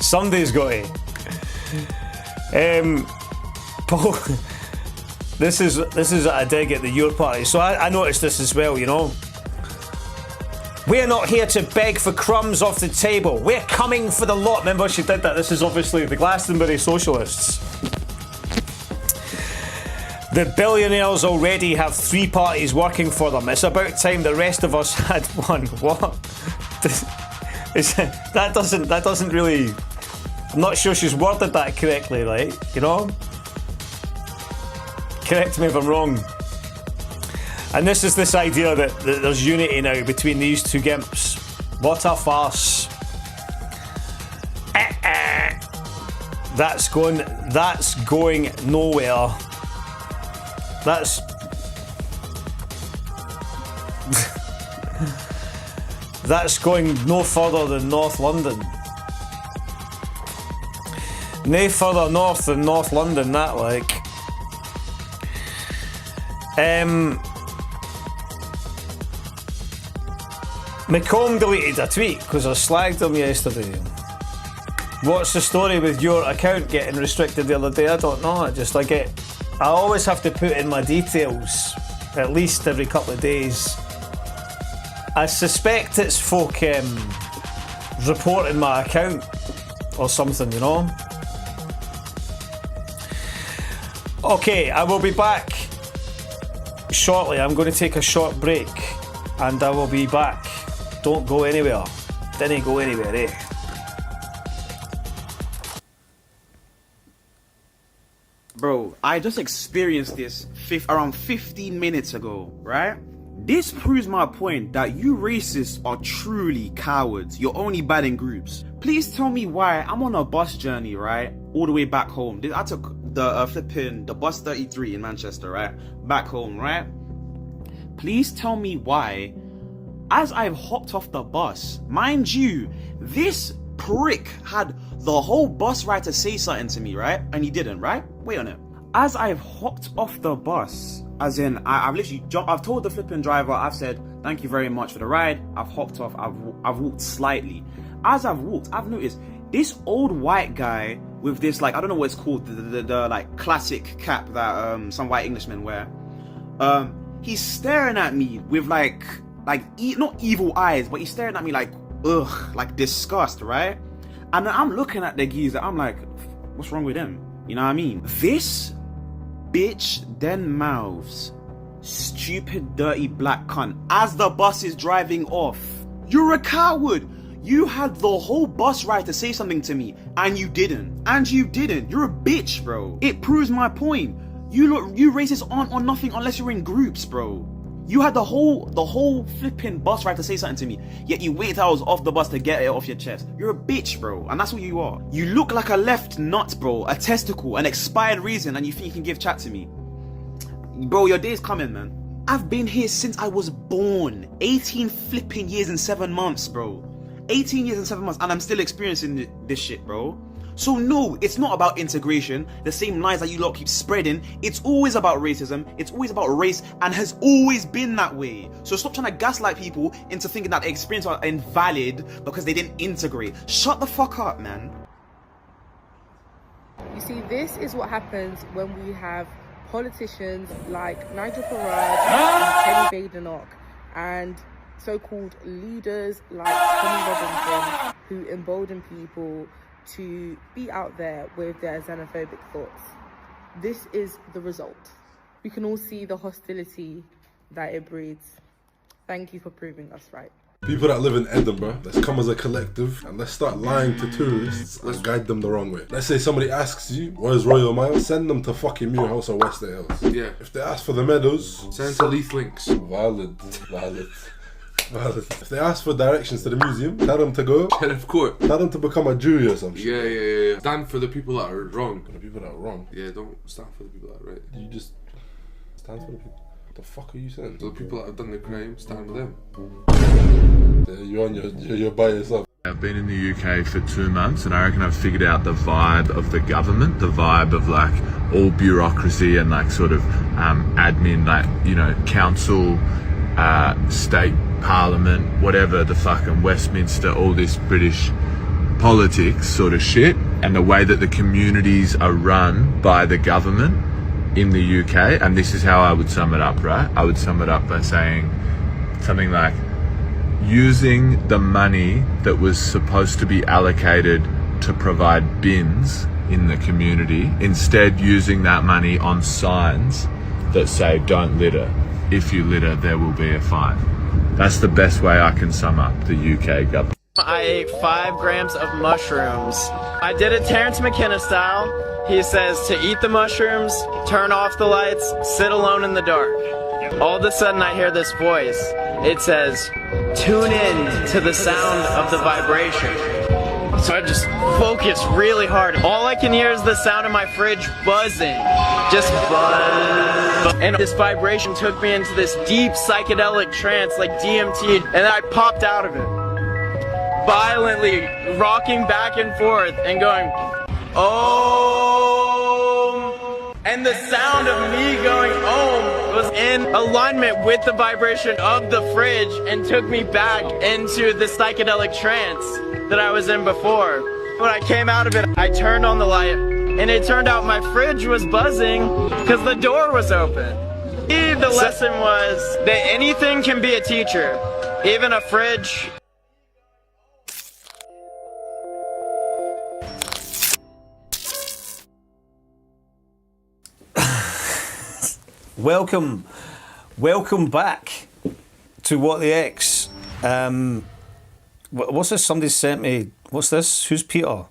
Somebody's got to. Paul, this is a dig at the Your Party. So I noticed this as well, you know. We're not here to beg for crumbs off the table. We're coming for the lot. Remember, she did that. This is obviously the Glastonbury Socialists. The billionaires already have 3 parties working for them. It's about time the rest of us had one. What? That doesn't really... I'm not sure she's worded that correctly, right? You know? Correct me if I'm wrong. And this is this idea that there's unity now between these two gimps. What a farce. That's going nowhere. That's going no further than North London. No further north than North London, that like. McComb deleted a tweet because I slagged him yesterday. What's the story with your account getting restricted the other day? I don't know. I always have to put in my details at least every couple of days. I suspect it's folk reporting my account or something, you know. Okay, I will be back shortly. I'm going to take a short break and I will be back. Don't go anywhere. Didn't go anywhere, eh? Bro, I just experienced this around 15 minutes ago, right? This proves my point that you racists are truly cowards. You're only bad in groups. Please tell me why I'm on a bus journey, right? All the way back home. I took the bus 33 in Manchester, right? Back home, right? Please tell me why, as I've hopped off the bus, mind you, this prick had the whole bus ride to say something to me, right? And he didn't, right? Wait on it. as I've hopped off the bus, as in I've literally jumped, I've told the flipping driver, I've said thank you very much for the ride, I've hopped off, I've walked slightly. As I've walked, I've noticed this old white guy with this, like, I don't know what it's called, the like classic cap that some white Englishmen wear. He's staring at me with like not evil eyes, but he's staring at me like, ugh, like disgust, right? And then I'm looking at the geezer, I'm like, what's wrong with him? You know what I mean? This bitch then mouths, stupid dirty black cunt, as the bus is driving off. You're a coward. You had the whole bus ride to say something to me, and you didn't. And you didn't. You're a bitch, bro. It proves my point. You racists aren't on nothing unless you're in groups, bro. You had the whole flipping bus ride to say something to me, yet you waited till I was off the bus to get it off your chest. You're a bitch, bro, and that's what you are. You look like a left nut, bro, a testicle, an expired reason, and you think you can give chat to me. Bro, your day's coming, man. I've been here since I was born. 18 flipping years and 7 months, bro. 18 years and 7 months, and I'm still experiencing this shit, bro. So no, it's not about integration, the same lies that you lot keep spreading. It's always about racism, it's always about race, and has always been that way. So stop trying to gaslight people into thinking that experiences are invalid because they didn't integrate. Shut the fuck up, man. You see, this is what happens when we have politicians like Nigel Farage and Kenny Badenoch, and so-called leaders like Tommy Robinson, who embolden people to be out there with their xenophobic thoughts. This is the result. We can all see the hostility that it breeds. Thank you for proving us right. People that live in Edinburgh, let's come as a collective and let's start lying to tourists and guide them the wrong way. Let's say somebody asks you, where's Royal Mile? Send them to fucking Muir House or Wester Hills. Yeah. If they ask for the Meadows, send to Leith Links. Valid. If they ask for directions to the museum, tell them to go Sheriff Court. Tell them to become a Jew or some shit. Yeah. Stand for the people that are wrong. For the people that are wrong? Yeah, don't stand for the people that are right. You just stand for the people. What the fuck are you saying? So the people that have done the crime, stand with them. Yeah, you're by yourself. I've been in the UK for 2 months and I reckon I've figured out the vibe of the government, the vibe of like all bureaucracy and like sort of admin, like, you know, council, state parliament, whatever, the fucking Westminster, all this British politics sort of shit, and the way that the communities are run by the government in the UK. And this is how I would sum it up, right? I would sum it up by saying something like using the money that was supposed to be allocated to provide bins in the community, instead using that money on signs that say don't litter. If you litter, there will be a fine. That's the best way I can sum up the UK government. I ate 5 grams of mushrooms. I did it Terrence McKenna style. He says to eat the mushrooms, turn off the lights, sit alone in the dark. All of a sudden I hear this voice. It says, tune in to the sound of the vibration. So I just focus really hard. All I can hear is the sound of my fridge buzzing. Just buzz. And this vibration took me into this deep psychedelic trance like DMT, and I popped out of it. Violently rocking back and forth and going, Om. And the sound of me going Om was in alignment with the vibration of the fridge and took me back into the psychedelic trance that I was in before. When I came out of it, I turned on the light, and it turned out my fridge was buzzing because the door was open. The lesson was that anything can be a teacher, even a fridge. Welcome back to What the X. What's this? Somebody sent me. What's this? Who's Peter?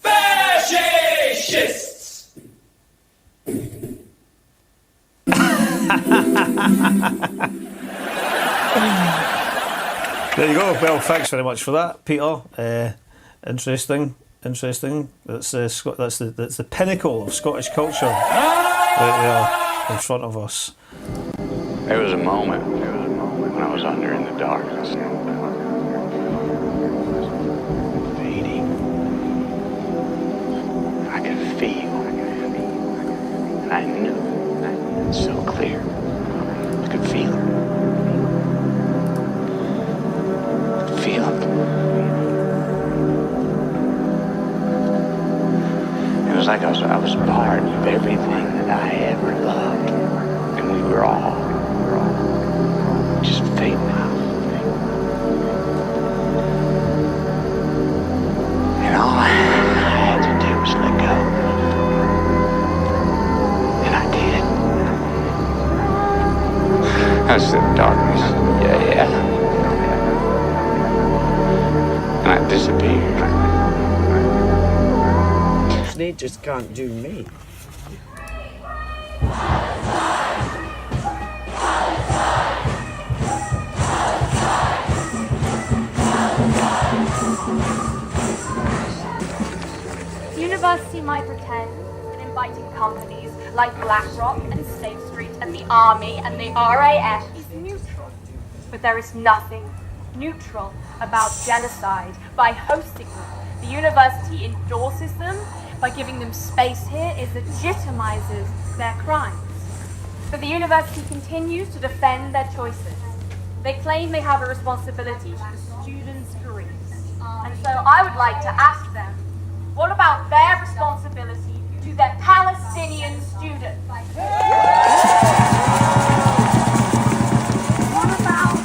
Fascists! There you go. Well, thanks very much for that, Peter. Interesting. That's the pinnacle of Scottish culture right there in front of us. There was a moment when I was under in the darkness. I knew so clear. I could feel it. I could feel it. It was like I was part of everything that I ever loved. And we were all just fading out. And all I had to do was let go. And I did. I said, darkness, yeah. And I disappeared. They just can't do me. University might pretend in inviting companies like BlackRock and State Street and the Army and the RAF is neutral. But there is nothing neutral about genocide. By hosting them, the university endorses them. By giving them space here, it legitimizes their crimes. But the university continues to defend their choices. They claim they have a responsibility to students' careers. And so I would like to ask them, what about their responsibility to their Palestinian students? What about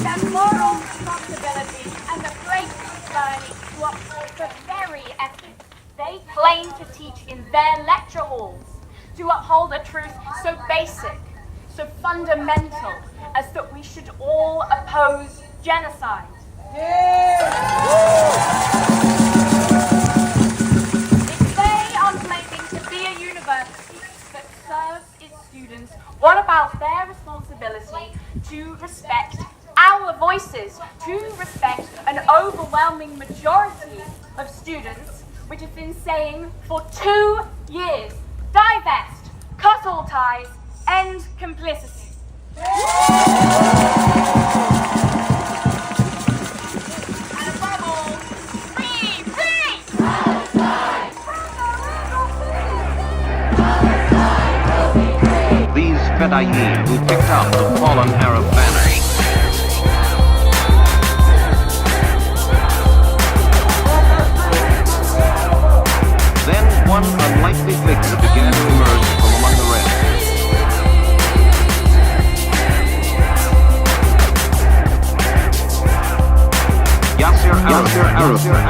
their moral responsibility and the great journey to uphold the very ethics they claim to teach in their lecture halls, to uphold a truth so basic, so fundamental, as that we should all oppose genocide? If they are claiming to be a university that serves its students, what about their responsibility to respect our voices, to respect an overwhelming majority of students which have been saying for 2 years, divest, cut all ties, end complicity. And above all, free, free! These Fedayeen who picked up the fallen Arab banner. Then one unlikely figure began to emerge from among the rest. Yasser Arafat.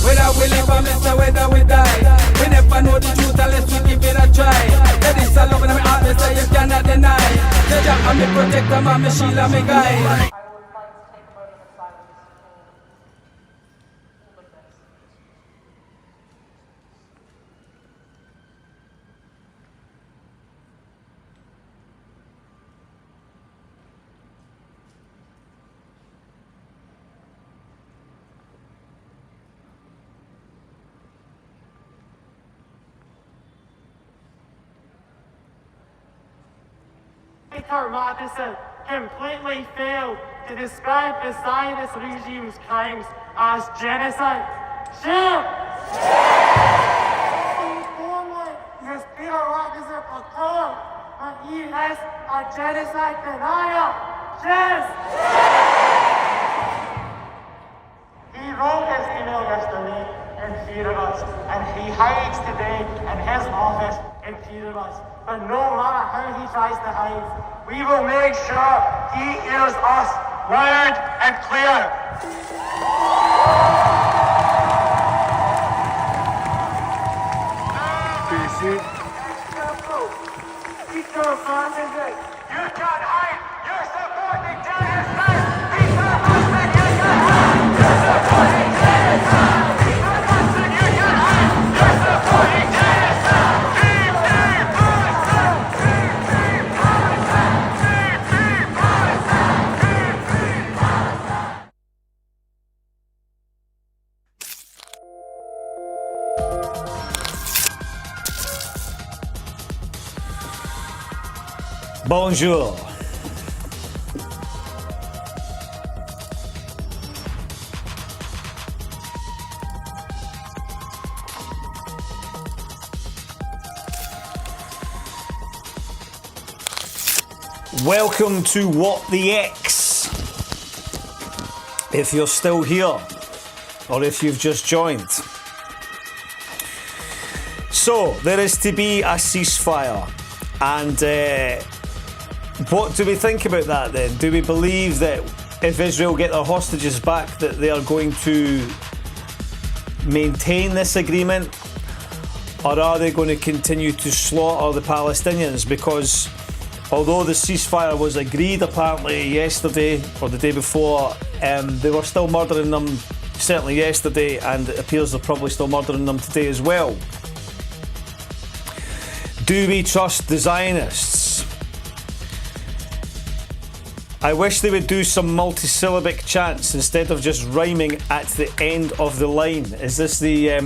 Whether we live or miss or whether we die, we never know the truth unless we give it a try. That is a love in my heart, they say you cannot deny. The job I'm a protector, I'm a shield, I'm a guide. Madison completely failed to describe the Zionist regime's crimes as genocide. Shame! Only this Peter Rock is a patrol, but he is a genocide denier. Yes! He wrote his email yesterday and feared us, and he hides today in his office and feared us. But no matter how he tries to hide, we will make sure he hears us loud and clear. PC. You can't hide. You're supporting Bonjour. Welcome to What the X. If you're still here, or if you've just joined. So, there is to be a ceasefire. And what do we think about that then? Do we believe that if Israel get their hostages back, that they are going to maintain this agreement? Or are they going to continue to slaughter the Palestinians? Because although the ceasefire was agreed apparently yesterday or the day before, they were still murdering them certainly yesterday, and it appears they're probably still murdering them today as well. Do we trust the Zionists? I wish they would do some multisyllabic chants instead of just rhyming at the end of the line. Is this the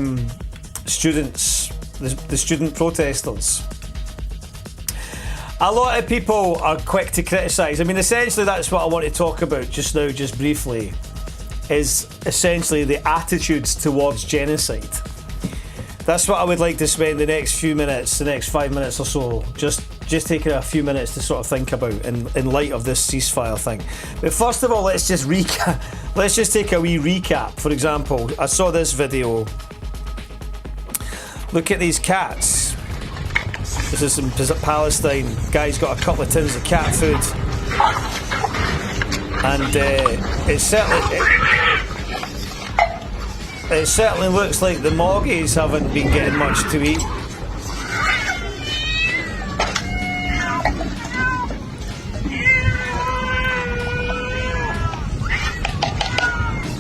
students, the student protesters? A lot of people are quick to criticise. I mean, essentially that's what I want to talk about just now, just briefly, is essentially the attitudes towards genocide. That's what I would like to spend the next few minutes, the next 5 minutes or so, just taking a few minutes to sort of think about in light of this ceasefire thing. But first of all, let's just recap. Let's just take a wee recap. For example, I saw this video. Look at these cats. This is in Palestine. Guy's got a couple of tins of cat food, and it certainly looks like the Moggies haven't been getting much to eat.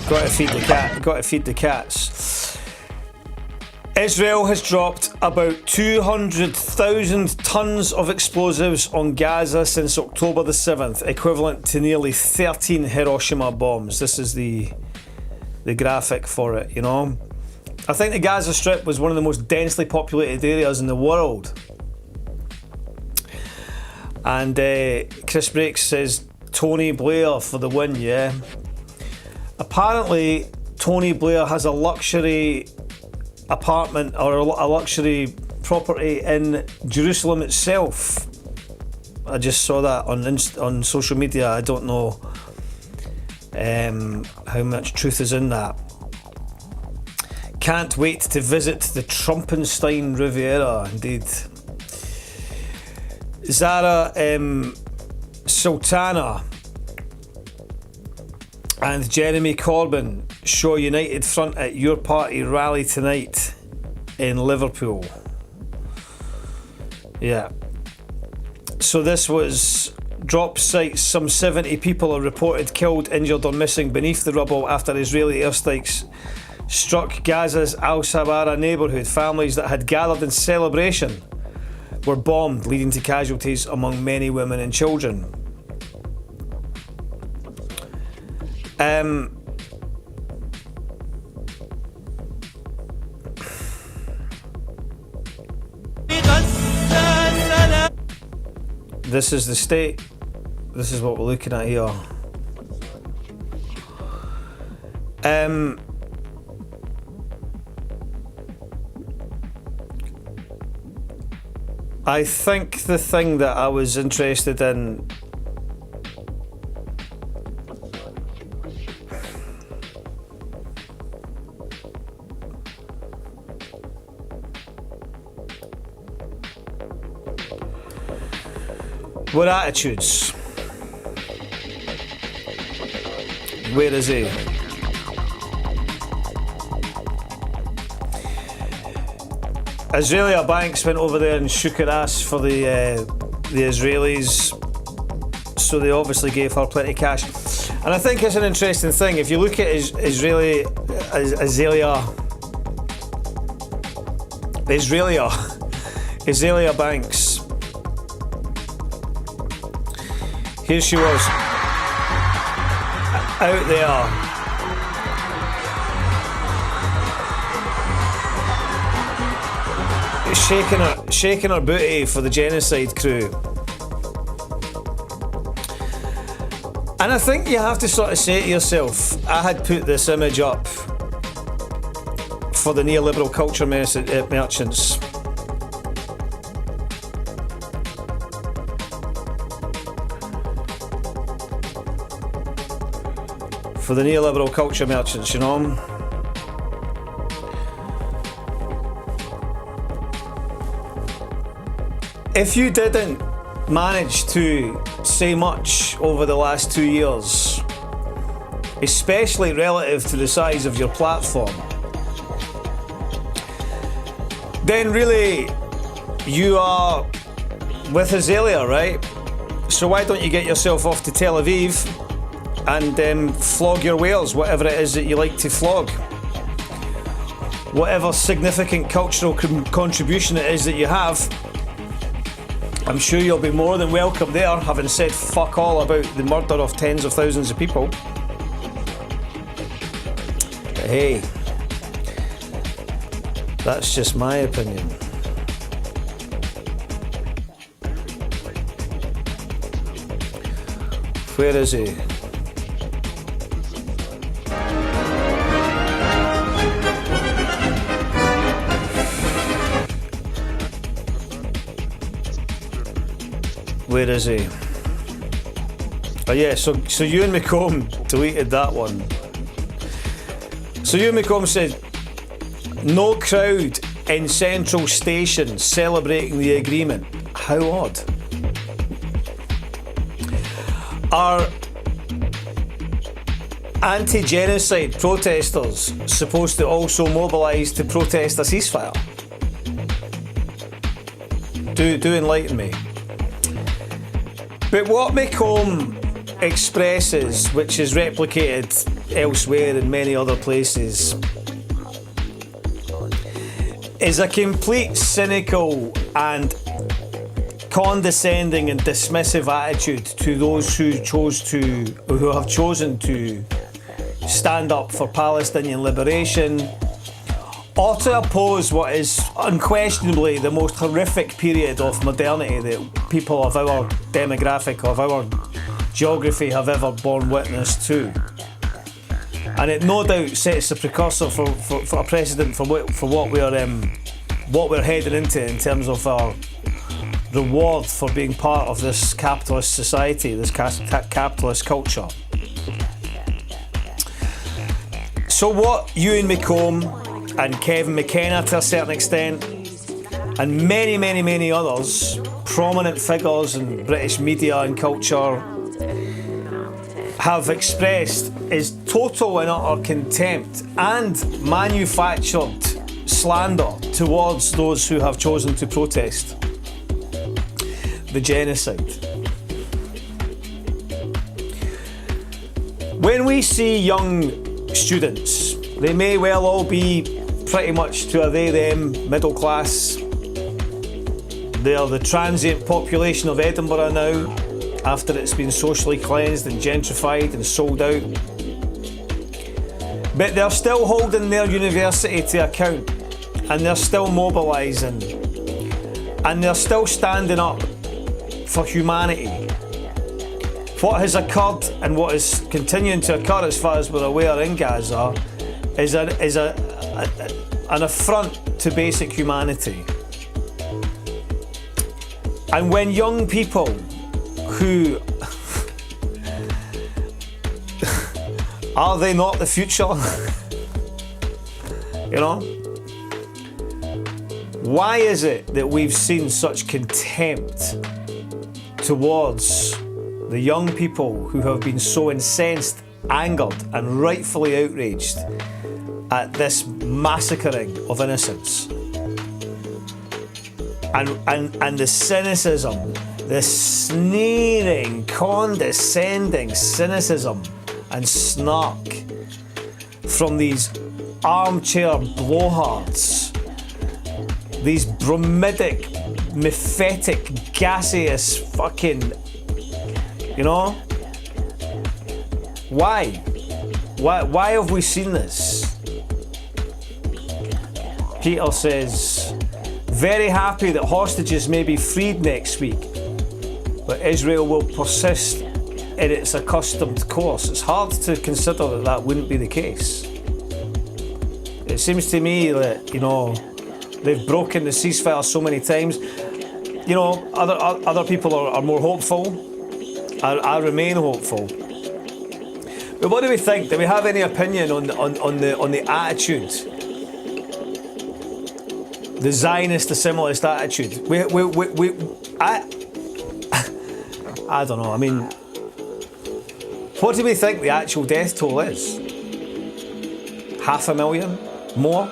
Got to feed the cat. Got to feed the cats. Israel has dropped about 200,000 tons of explosives on Gaza since October the 7th, equivalent to nearly 13 Hiroshima bombs. This is the graphic for it, you know. I think the Gaza Strip was one of the most densely populated areas in the world. And Chris Breaks says Tony Blair for the win, yeah. Apparently, Tony Blair has a luxury apartment or a luxury property in Jerusalem itself. I just saw that on social media. I don't know how much truth is in that. Can't wait to visit the Trumpenstein Riviera, indeed. Zara Sultana and Jeremy Corbyn show united front at your party rally tonight in Liverpool. Yeah. So this was drop sites. Some 70 people are reported killed, injured or missing beneath the rubble after Israeli airstrikes struck Gaza's Al-Sabara neighbourhood. Families that had gathered in celebration were bombed, leading to casualties among many women and children. This is the state. This is what we're looking at here. I think the thing that I was interested in were attitudes. Where is he? Azalea Banks went over there and shook her ass for the Israelis, so they obviously gave her plenty of cash. And I think it's an interesting thing. If you look at Azalea Banks, here she was out there. Shaking her booty for the genocide crew. And I think you have to sort of say to yourself, I had put this image up for the neoliberal culture merchants. For the neoliberal culture merchants, you know. If you didn't manage to say much over the last 2 years, especially relative to the size of your platform, then really you are with Azalea, right? So why don't you get yourself off to Tel Aviv and flog your whales, whatever it is that you like to flog. Whatever significant cultural contribution it is that you have, I'm sure you'll be more than welcome there, having said fuck all about the murder of tens of thousands of people. But hey, that's just my opinion. Where is he? Where is he? Oh yeah, so Ewan McComb deleted that one. So Ewan McComb said, no crowd in Central Station celebrating the agreement. How odd. Are anti-genocide protesters supposed to also mobilise to protest a ceasefire? Do enlighten me. But what McComb expresses, which is replicated elsewhere in many other places, is a complete cynical and condescending and dismissive attitude to those who have chosen to stand up for Palestinian liberation, or to oppose what is unquestionably the most horrific period of modernity that people of our demographic, of our geography, have ever borne witness to. And it no doubt sets a precursor for a precedent for what we're heading into in terms of our reward for being part of this capitalist society, this capitalist culture. So what Ewan McComb and Kevin McKenna to a certain extent, and many, many, many others, prominent figures in British media and culture, have expressed is total and utter contempt and manufactured slander towards those who have chosen to protest the genocide. When we see young students, they may well all be pretty much to a they-them middle class. They are the transient population of Edinburgh now, after it's been socially cleansed and gentrified and sold out. But they're still holding their university to account, and they're still mobilising, and they're still standing up for humanity. What has occurred and what is continuing to occur, as far as we're aware, in Gaza is an affront to basic humanity. And when young people who are they not the future? You know? Why is it that we've seen such contempt towards the young people who have been so incensed, angered and rightfully outraged at this massacring of innocents? And the cynicism, the sneering, condescending cynicism and snark from these armchair blowhards, these bromidic, mephitic, gaseous fucking, you know? Why? Why have we seen this? Peter says, very happy that hostages may be freed next week, but Israel will persist in its accustomed course, it's hard to consider that that wouldn't be the case. It seems to me that, you know, they've broken the ceasefire so many times. You know, other people are more hopeful. I remain hopeful. But what do we think? Do we have any opinion on the attitude? The Zionist assimilist attitude. I don't know. I mean, what do we think the actual death toll is? 500,000? More?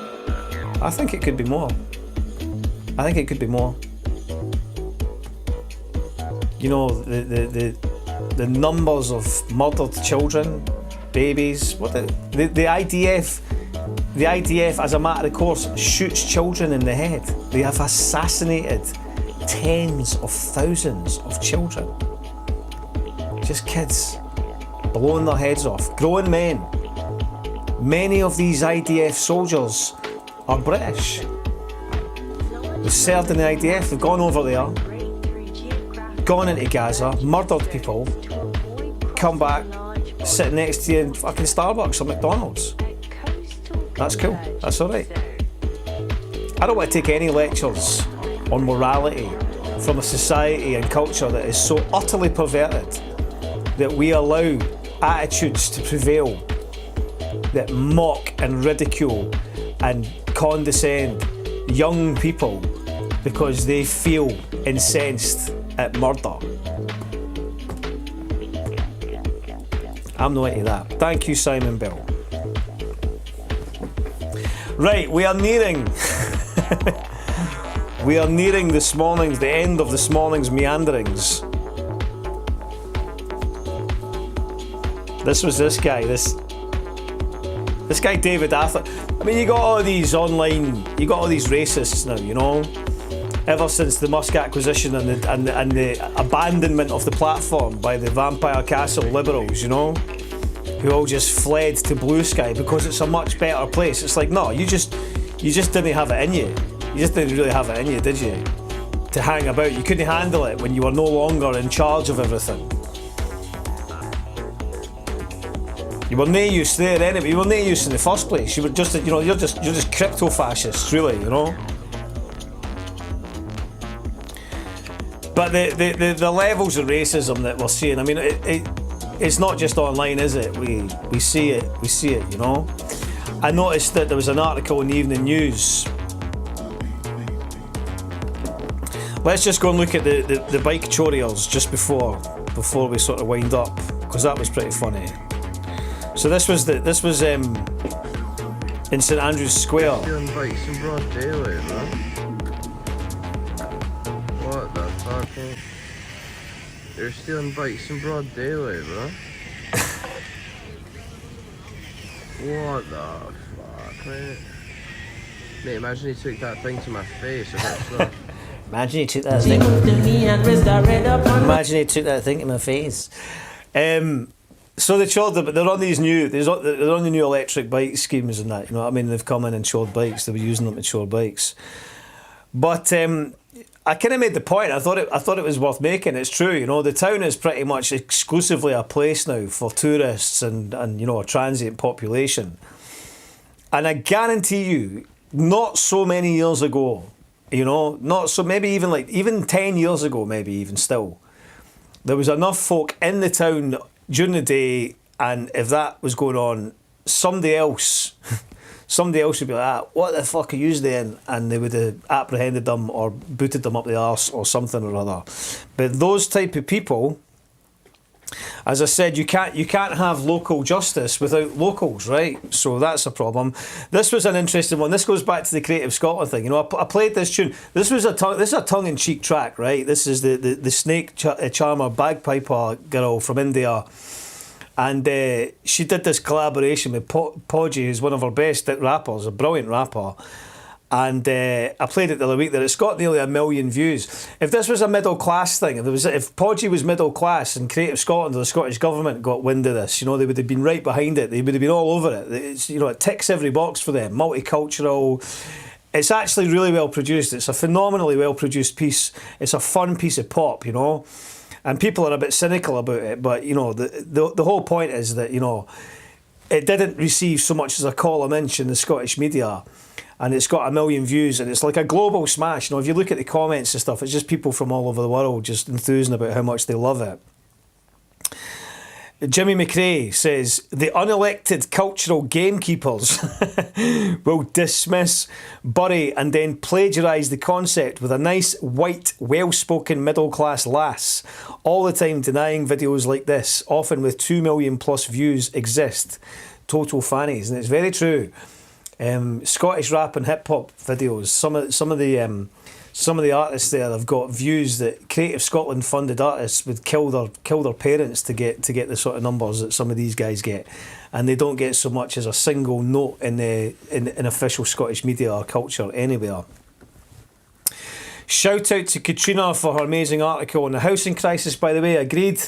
I think it could be more. I think it could be more. You know, the numbers of murdered children, babies. What the IDF as a matter of course shoots children in the head. They have assassinated tens of thousands of children. Just kids blowing their heads off. Grown men. Many of these IDF soldiers are British. They've served in the IDF, they've gone over there, gone into Gaza, murdered people, come back, sitting next to you in fucking Starbucks or McDonald's. That's cool, that's alright. I don't want to take any lectures on morality from a society and culture that is so utterly perverted that we allow attitudes to prevail that mock and ridicule and condescend young people because they feel incensed at murder. I'm not into that. Thank you, Simon Bell. Right, we are nearing the end of this morning's meanderings. This was this guy David Arthur. I mean, you got all these racists now, you know. Ever since the Musk acquisition and the abandonment of the platform by the Vampire Castle liberals, you know, who all just fled to Blue Sky because it's a much better place. It's like, no, you just didn't have it in you. You just didn't really have it in you, did you? To hang about. You couldn't handle it when you were no longer in charge of everything. You were no use there anyway. You were no use in the first place. You were just, you know, you're just crypto fascists, really, you know. But the levels of racism that we're seeing, I mean, it's not just online, is it? We see it, you know. I noticed that there was an article in the Evening News. Let's just go and look at the bike choriers just before we sort of wind up, because that was pretty funny. So this was in St Andrew's Square. Stealing bikes in broad daylight, man. What the fuck? They're stealing bikes in broad daylight, bro. What the fuck, mate? Mate, imagine he took that thing to my face. Imagine he took that thing. Imagine he took that thing to my face. So they showed them, but they're on the new electric bike schemes and that, you know what I mean? They've come in and showed bikes, they were using them to show bikes. But I kind of made the point, I thought it was worth making. It's true, you know, the town is pretty much exclusively a place now for tourists and you know, a transient population. And I guarantee you, not so many years ago, you know, even 10 years ago, maybe even still, there was enough folk in the town during the day, and if that was going on, somebody else would be like, what the fuck are you doing? And they would have apprehended them or booted them up the arse or something or other. But those type of people, as I said, you can't have local justice without locals, right? So that's a problem. This was an interesting one. This goes back to the Creative Scotland thing. You know, I played this tune. This is a tongue-in-cheek track, right? This is the snake charmer bagpiper girl from India, and she did this collaboration with Podgy, who's one of our best rappers, a brilliant rapper. And I played it the other week there. It's got nearly 1 million views. If this was a middle class thing, if Podgy was middle class and Creative Scotland or the Scottish Government got wind of this, you know, they would have been right behind it. They would have been all over it. It's, you know, it ticks every box for them. Multicultural. It's actually really well produced. It's a phenomenally well produced piece. It's a fun piece of pop, you know. and people are a bit cynical about it. But you know, the whole point is that, you know, it didn't receive so much as a column inch in the Scottish media, and it's got 1 million views, and it's like a global smash. You know, if you look at the comments and stuff, it's just people from all over the world just enthusing about how much they love it. Jimmy McRae says, the unelected cultural gamekeepers will dismiss, bury and then plagiarise the concept with a nice, white, well-spoken middle-class lass, all the time denying videos like this, often with 2 million plus views, exist. Total fannies. And it's very true. Scottish rap and hip-hop videos, some of the artists there have got views that Creative Scotland funded artists would kill their parents to get the sort of numbers that some of these guys get, and they don't get so much as a single note in official Scottish media or culture anywhere. Shout out to Katrina for her amazing article on the housing crisis, by the way. Agreed.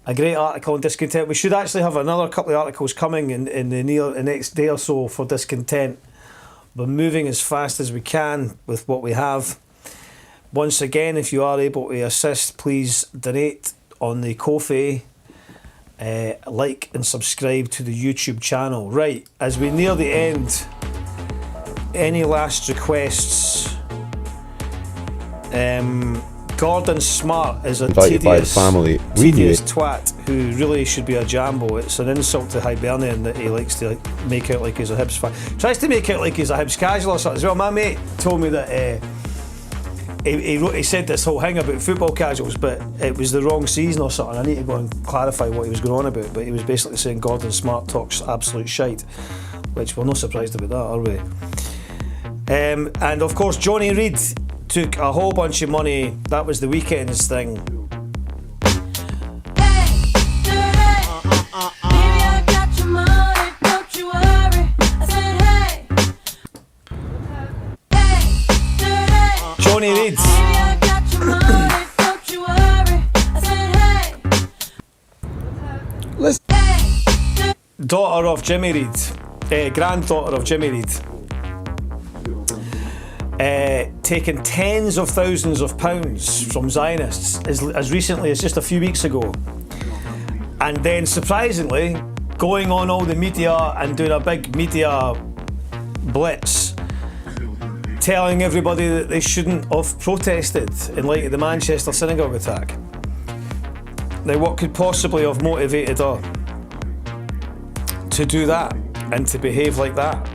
A great article on discontent. We should actually have another couple of articles coming in the next day or so for discontent. We're moving as fast as we can with what we have. Once again, if you are able to assist, please donate on the Ko-fi, like and subscribe to the YouTube channel. Right, as we near the end, any last requests? Gordon Smart is a tedious twat who really should be a jambo. It's an insult to Hibernian that he likes to make out like he's a Hibs fan. Tries to make out like he's a Hibs casual or something as well. My mate told me that he said this whole thing about football casuals, but it was the wrong season or something. I need to go and clarify what he was going on about, but he was basically saying Gordon Smart talks absolute shite, which we're not surprised about that, are we? And of course, Johnny Reid took a whole bunch of money. That was the weekend's thing. Johnny Reid. Daughter of Jimmy Reid, granddaughter of Jimmy Reid. Taken tens of thousands of pounds from Zionists as recently as just a few weeks ago, and then surprisingly going on all the media and doing a big media blitz telling everybody that they shouldn't have protested in light of the Manchester synagogue attack. Now, what could possibly have motivated her to do that and to behave like that?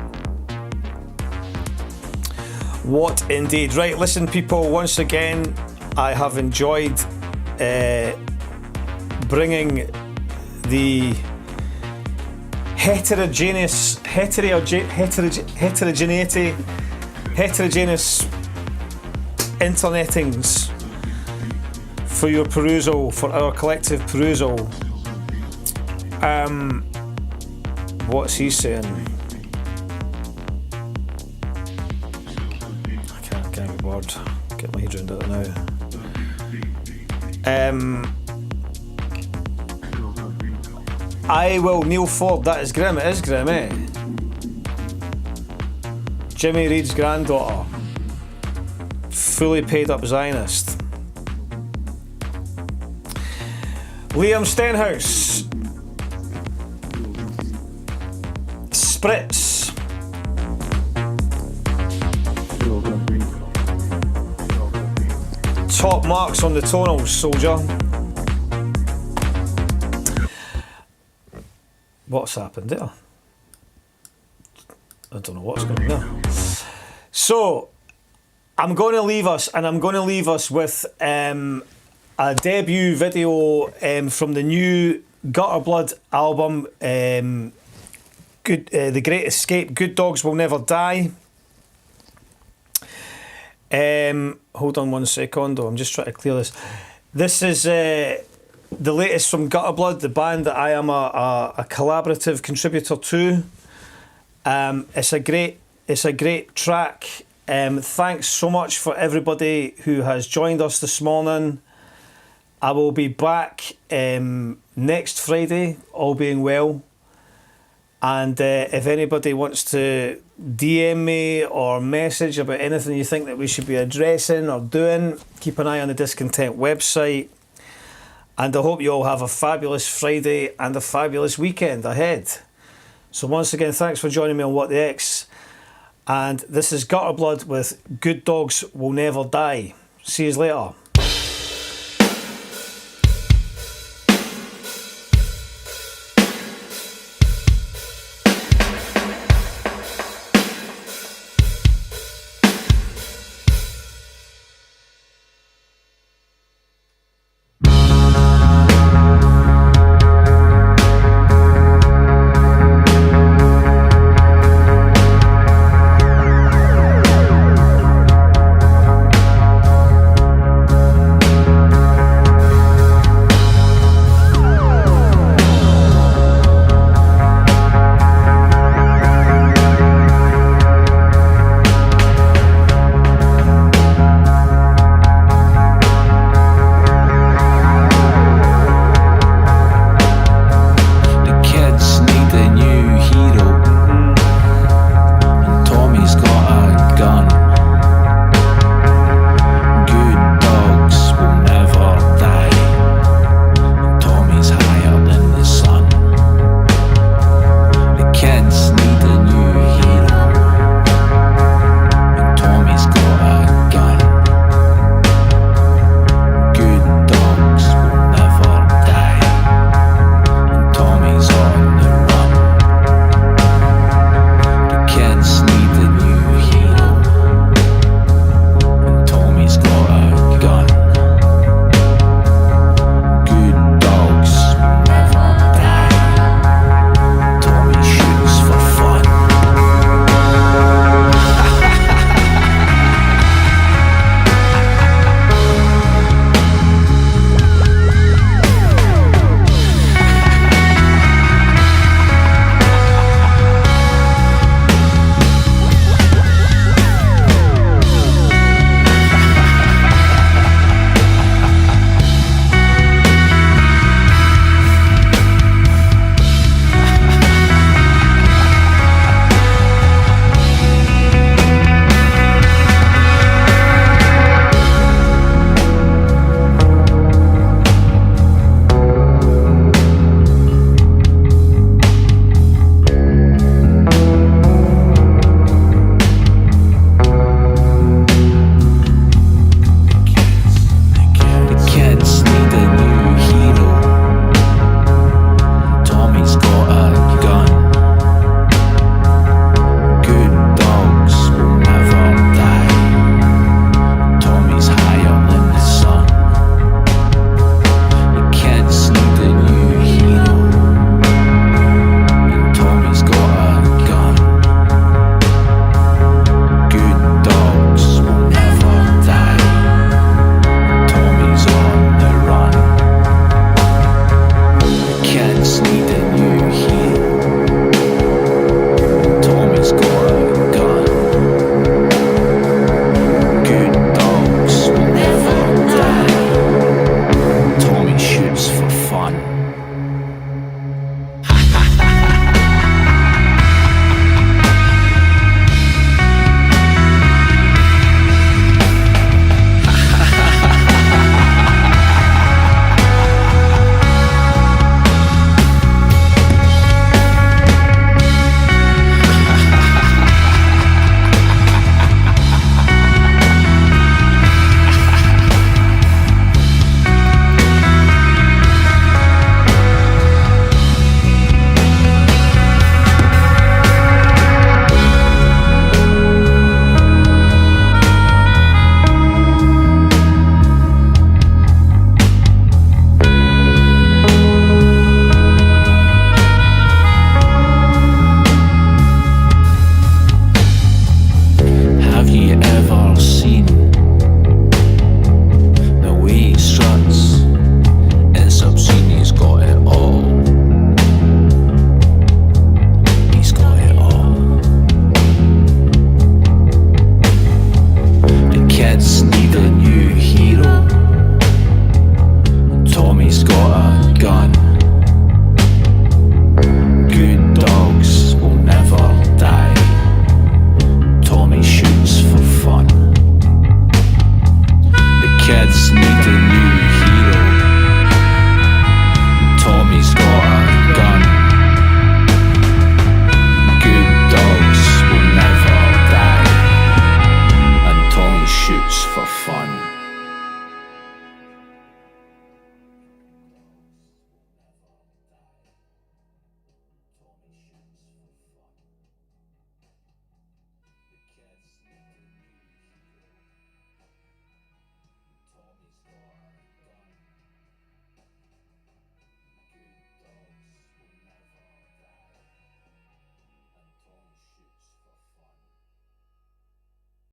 What indeed. Right, listen people, once again, I have enjoyed bringing the heterogeneous internetings for your perusal, for our collective perusal. What's he saying? Get my head around it now. I will Neil Ford. That is grim. It is grim, eh? Jimmy Reid's granddaughter, fully paid up Zionist. Liam Stenhouse, Spritz. Top marks on the tonals, soldier. What's happened there? I don't know what's going on there. So, I'm going to leave us with a debut video from the new Gutterblood album, The Great Escape, Good Dogs Will Never Die. Hold on 1 second, I'm just trying to clear this. This is the latest from Gutterblood, the band that I am a collaborative contributor to. It's a great track. Thanks so much for everybody who has joined us this morning. I will be back next Friday, all being well. And if anybody wants to DM me or message about anything you think that we should be addressing or doing, keep an eye on the Discontent website. And I hope you all have a fabulous Friday and a fabulous weekend ahead. So once again, thanks for joining me on What the X. And this is Gutterblood with Good Dogs Will Never Die. See you later.